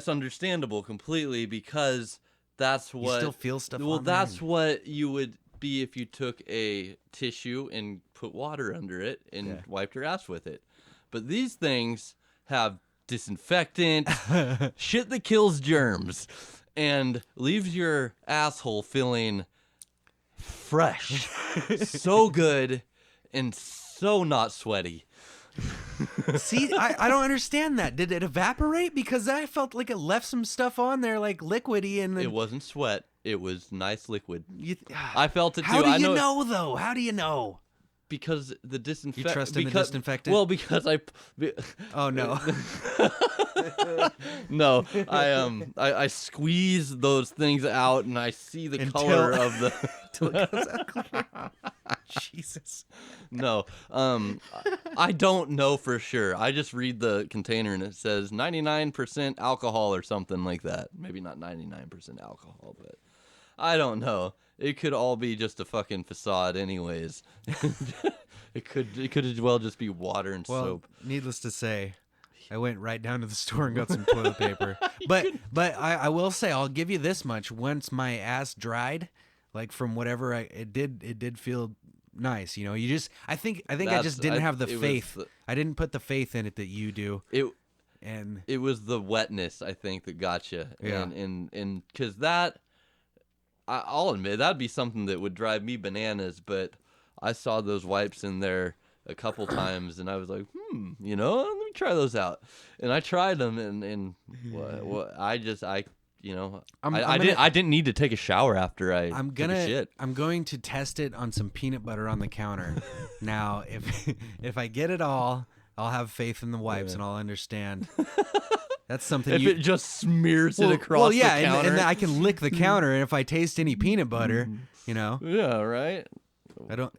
understandable completely, because that's what you still feel stuff. Well, that's what you would be if you took a tissue and put water under it and wiped your ass with it. But these things have disinfectant, shit that kills germs, and leaves your asshole feeling fresh, so good, and so not sweaty. See, I don't understand that. Did it evaporate? Because I felt like it left some stuff on there, like liquidy, and then It wasn't sweat. It was nice liquid. I felt it too. How do I you know, though? How do you know? Because the You trust in the disinfectant? Well, because Oh no. No, I squeeze those things out and I see the color of the. Till it comes out clear. Jesus. No, I don't know for sure. I just read the container and it says 99% alcohol or something like that. Maybe not 99% alcohol, but I don't know. It could all be just a fucking facade, anyways. It could as well just be water and soap. Needless to say, I went right down to the store and got some toilet paper. But I will say, I'll give you this much: once my ass dried, like from whatever it did feel nice. You know, I think I just didn't have the faith. I didn't put the faith in it that you do. It was the wetness, I think, that got you. Yeah. And because that. I'll admit that'd be something that would drive me bananas, but I saw those wipes in there a couple times, and I was like, let me try those out. And I tried them, and I didn't need to take a shower after I took a shit. I'm going to test it on some peanut butter on the counter. Now, if I get it all, I'll have faith in the wipes, and I'll understand. That's something. If it just smears it across the counter, and I can lick the counter, and if I taste any peanut butter, Yeah, right. I don't.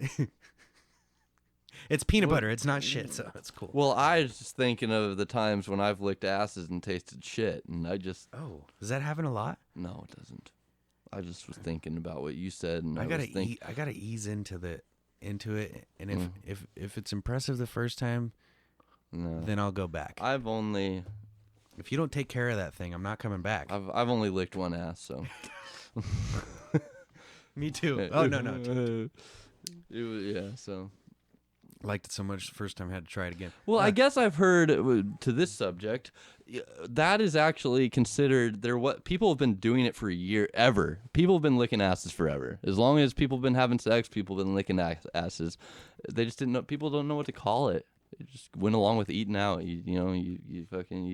It's peanut butter. It's not shit, so it's cool. Well, I was just thinking of the times when I've licked asses and tasted shit, and I just. Oh, does that happen a lot? No, it doesn't. I just was thinking about what you said, and I gotta ease into it, and if it's impressive the first time, then I'll go back. If you don't take care of that thing, I'm not coming back. I've only licked one ass, so. Me too. Oh no. So. Liked it so much the first time I had to try it again. Well, I guess I've heard to this subject that is actually considered what people have been doing it for a year ever. People have been licking asses forever. As long as people have been having sex, people have been licking asses. They just didn't know. People don't know what to call it. It just went along with eating out. You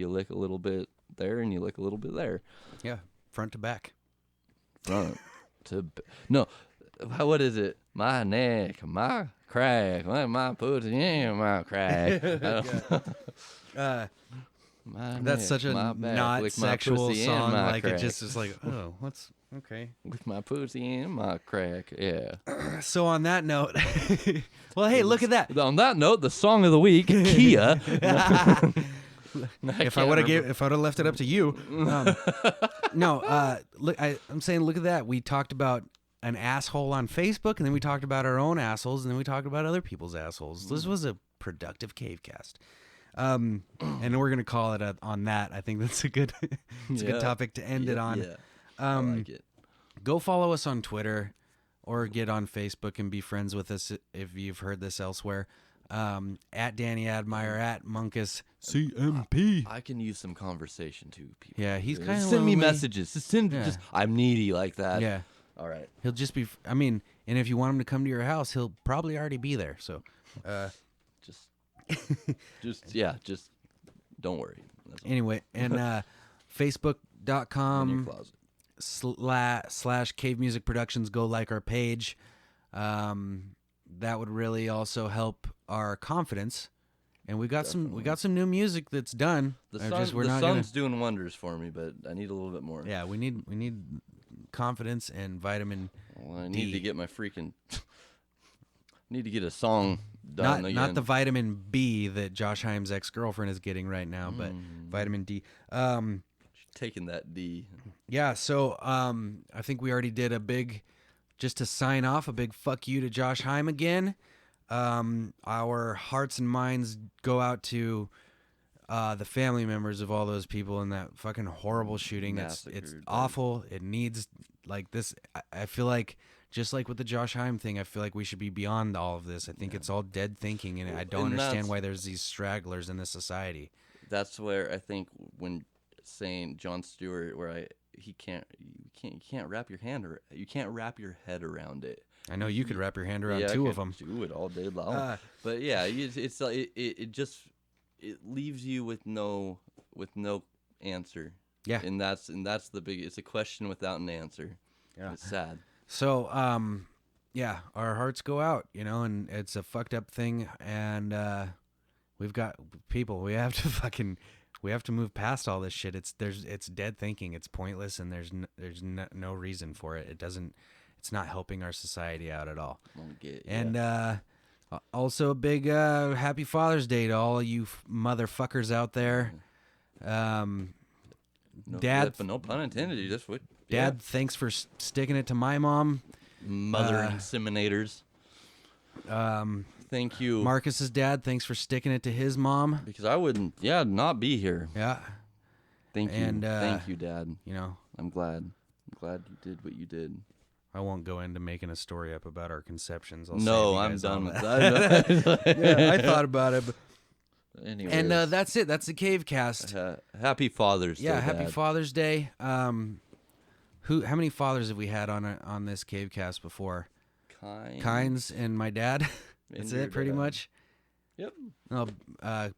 lick a little bit there and you lick a little bit there. Yeah, front to back. No, what is it? My neck, my crack, my pussy in my crack. That's such a not sexual song. Like crack. It just is like, oh, what's okay? With my pussy in my crack, yeah. So on that note, well, hey, look at that. On that note, the song of the week, Kia. If I would have left it up to you, look, I'm saying, look at that. We talked about an asshole on Facebook, and then we talked about our own assholes, and then we talked about other people's assholes. This was a productive CaveCast. And we're gonna call it on that. I think that's a good, a good topic to end it on. Yeah. I like it. Go follow us on Twitter, or get on Facebook and be friends with us if you've heard this elsewhere. At Danny Admire, at Munkus CMP. I can use some conversation too, people. Yeah, he's kind of send me messages. Just I'm needy like that. Yeah. All right. He'll just be. I mean, and if you want him to come to your house, he'll probably already be there. So, just don't worry. Anyway, and Facebook.com / Cave Music Productions. Go like our page. That would really also help our confidence. And we got some new music that's done. The sun's doing wonders for me, but I need a little bit more. Yeah, we need confidence and vitamin I need D. to get my freaking need to get a song done again. Not the vitamin B that Josh Hyam's ex-girlfriend is getting right now, but vitamin D. Taking that D. Yeah, so I think we already did just to sign off, a big fuck you to Josh Hyam again. Our hearts and minds go out to the family members of all those people in that fucking horrible shooting. It's awful. It needs like this. I feel like just like with the Josh Heim thing, I feel like we should be beyond all of this. I think it's all dead thinking, and I don't understand why there's these stragglers in this society. That's where I think when saying Jon Stewart, where you can't wrap your head around it. I know you could wrap your hand around two of them. Do it all day long. But yeah, it's like it leaves you with no answer. Yeah, and that's the big. It's a question without an answer. Yeah, it's sad. So yeah, our hearts go out, and it's a fucked up thing, and we've got people. We have to move past all this shit. It's dead thinking. It's pointless, and there's no reason for it. It's not helping our society out at all. And also a big happy Father's Day to all you motherfuckers out there. Dad, but no pun intended. Dad, thanks for sticking it to my mom. Mother inseminators. Thank you. Marcus's dad, thanks for sticking it to his mom. Because I wouldn't, not be here. Yeah. Thank you. And, thank you, Dad. I'm glad you did what you did. I won't go into making a story up about our conceptions. I'm done with that. Yeah, I thought about it. But anyways. And that's it. That's the CaveCast. Happy Father's Day. Yeah, happy Father's Day. How many fathers have we had on this CaveCast before? Kynes and my dad. That's it, pretty much. Yep. Oh,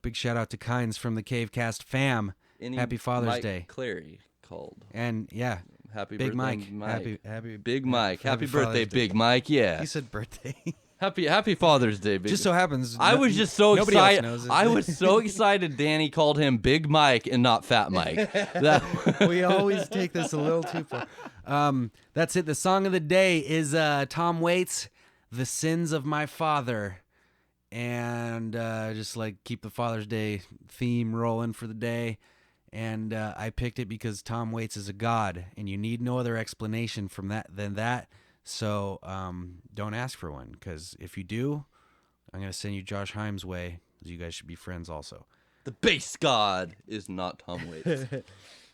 big shout out to Kynes from the CaveCast fam. Happy Father's Day. Clary called. And yeah, happy Big birthday, Mike. Happy Big Mike. Happy birthday, Big Mike. Yeah. He said birthday. Happy Father's Day, Big. Just so happens. I was just so excited. Else knows it. I was so excited. Danny called him Big Mike and not Fat Mike. We always take this a little too far. That's it. The song of the day is Tom Waits, "The Sins of My Father," and just like keep the Father's Day theme rolling for the day. And I picked it because Tom Waits is a god, and you need no other explanation than that. So don't ask for one, because if you do, I'm going to send you Josh Heim's way, because you guys should be friends also. The bass god is not Tom Waits.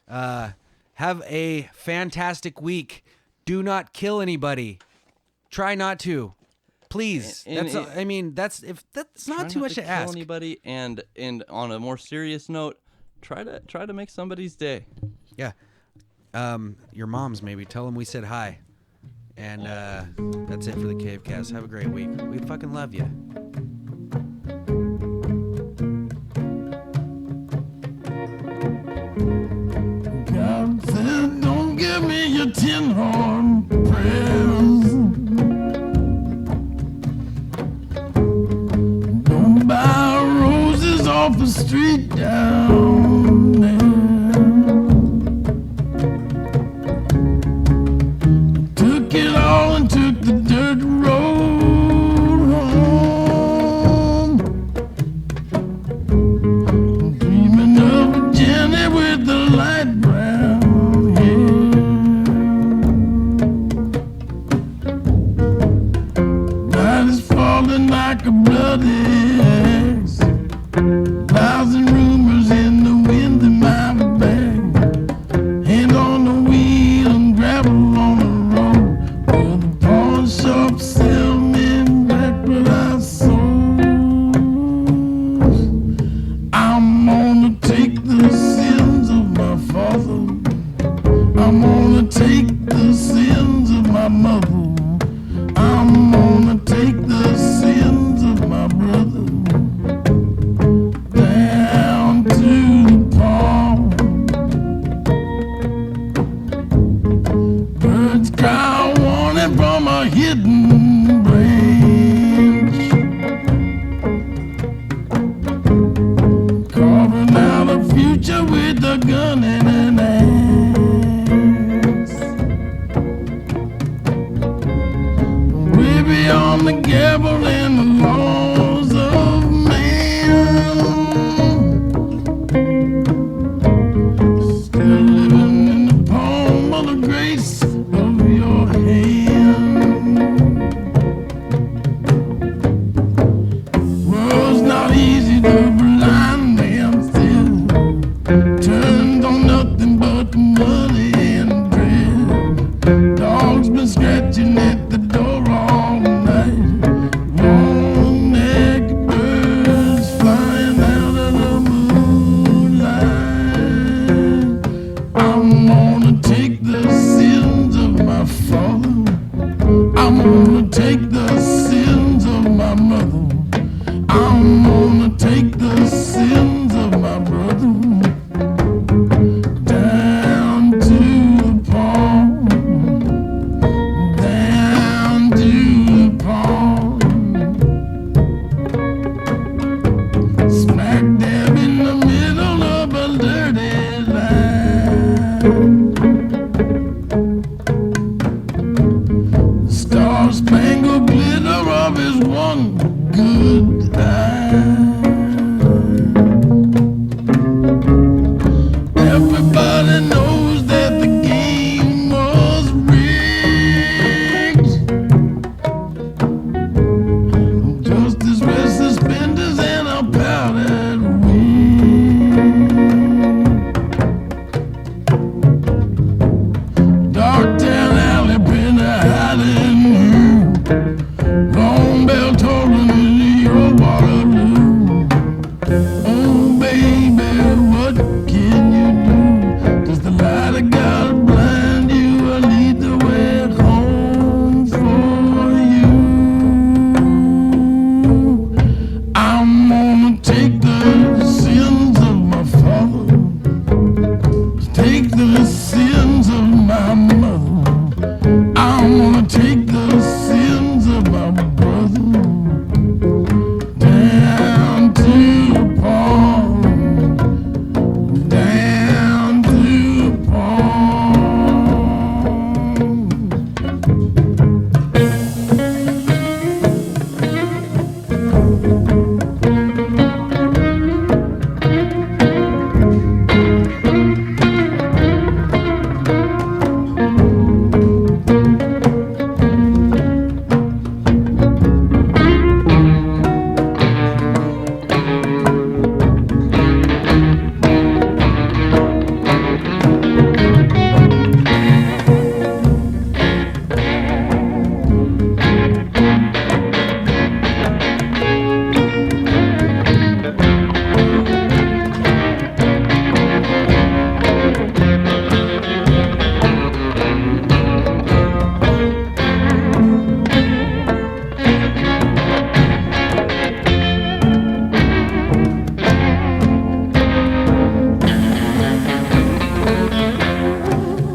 Have a fantastic week. Do not kill anybody. Try not to. Please. That's not too much to ask. Kill anybody, and on a more serious note, try to make somebody's day. Yeah. Your moms, maybe. Tell them we said hi. And that's it for the CaveCast. Have a great week. We fucking love you. God said, don't give me your tin horn prayers. Don't buy roses off the street down there. Took it all and took the dirt road home. Dreaming of a Jenny with the light brown hair. Night is falling like a bloody axe. 1,000 rumors in the wind in my bag. Hand on the wheel and gravel on the road. Where the pawn shop sell me back what I sold. I'm gonna take the sins of my father. I'm gonna take the sins of my mother. I'm gonna take the sins of my brother. Down to mother. I'm gonna take the sins of my brother down to the pond, down to the pond, smack dab in the middle of a dirty line. The star-spangled glitter of his one good eye. Everybody knows that the game was rigged. Just as red suspenders and a powdered wig. Dark town alley, penny hiding you. Long bell tolling in your Waterloo. Oh baby, what can you do? Does the light of God blind you or lead the way home for you? I'm gonna take the sins of my father, take the sins of my mother. I'm gonna take the sins of my brother down to the pond, down to the pond.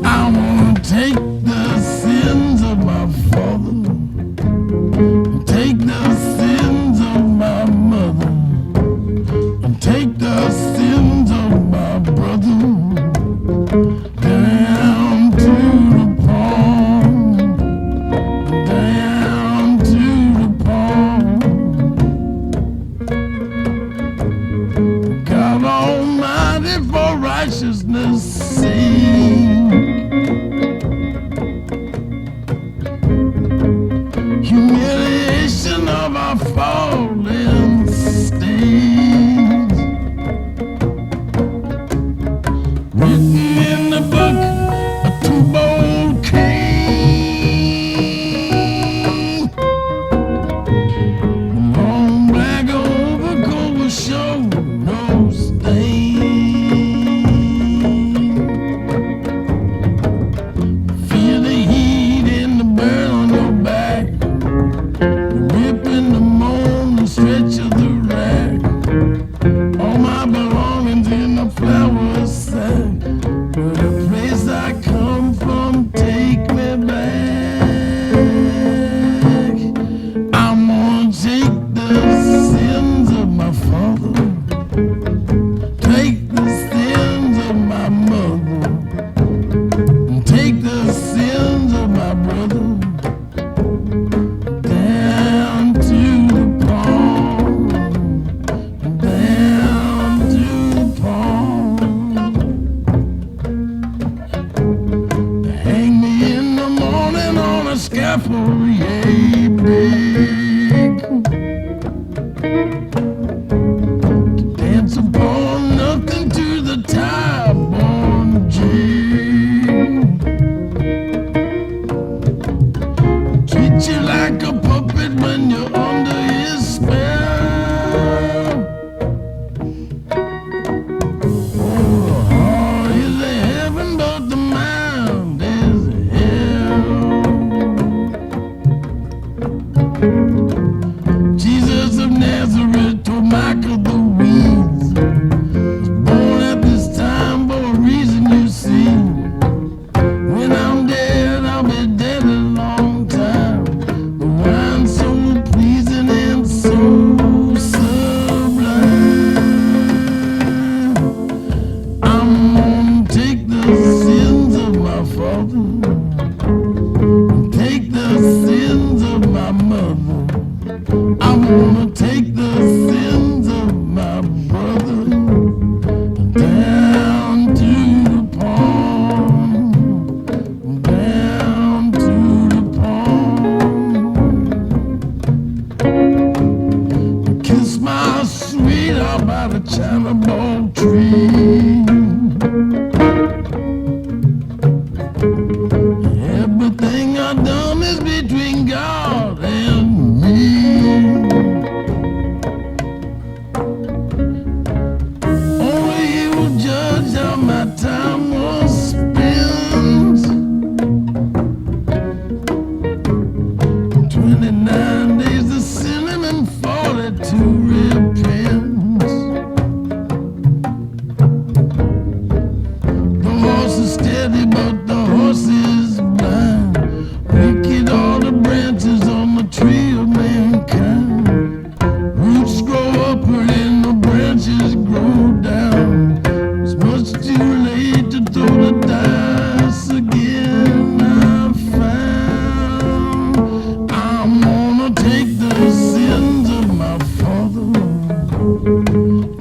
I wanna take the sins of my father, take the sins of my mother, and take the sins of my brother down to the pond, down to the pond. God Almighty, for righteousness' sake, humiliation of our fallen state, written in the book, a two-bold cane, long black overcoat will show no stain. Feel the heat in the burn on your back, rip in the moan and stretch of the rack. All my belongings in a flour sack, but the place I come from, take me back. I'm gonna take the sins of my father, take the sins of my mother, and take the sins of my brother down to the pond, down to the pond. Hang me in the morning on a scaffold, yay big. Dance upon nothing to the tie-born jig. Treat you like a puppet when you're under his spell. Oh, heart is a heaven, but the mind is hell. Jesus Mike of the weeds. Was born at this time for a reason, you see. When I'm dead, I'll be dead a long time. The wine's so pleasing and so sublime. I'm gonna take the sins of my father, take the sins of my mother. I wanna take the sins of my brother down to the pond, down to the pond. Kiss my sweetheart by the China ball tree. Everything I've done is between God and me. Only He will judge how my time was spent. 29 days of sinning and 42 repent. The horse is steady, but the horse is blind. Wicked all the branches on the tree of mankind. Roots grow upward and the branches grow down. It's much too late to throw the dice again. I found I'm gonna take the sins of my father,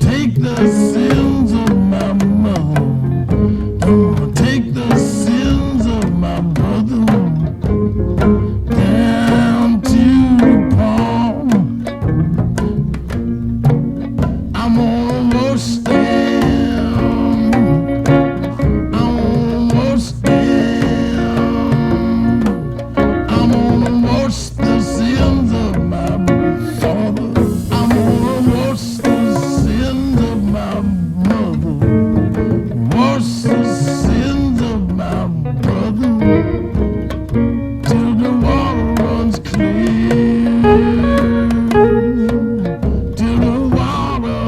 take the sins of my mother. I'm gonna take the sins of my brother down to the pond. I'm gonna wash them. I'm gonna wash them. I'm gonna wash the sins of my father. I'm gonna wash the sins of my mother. Wash the sins of my brother till the water runs clear. Till the water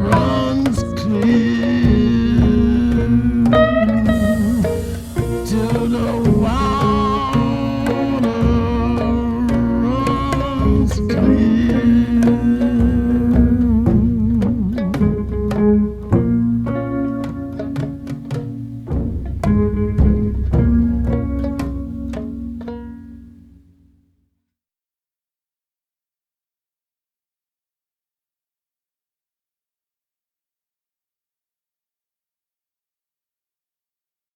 runs clear. Till the water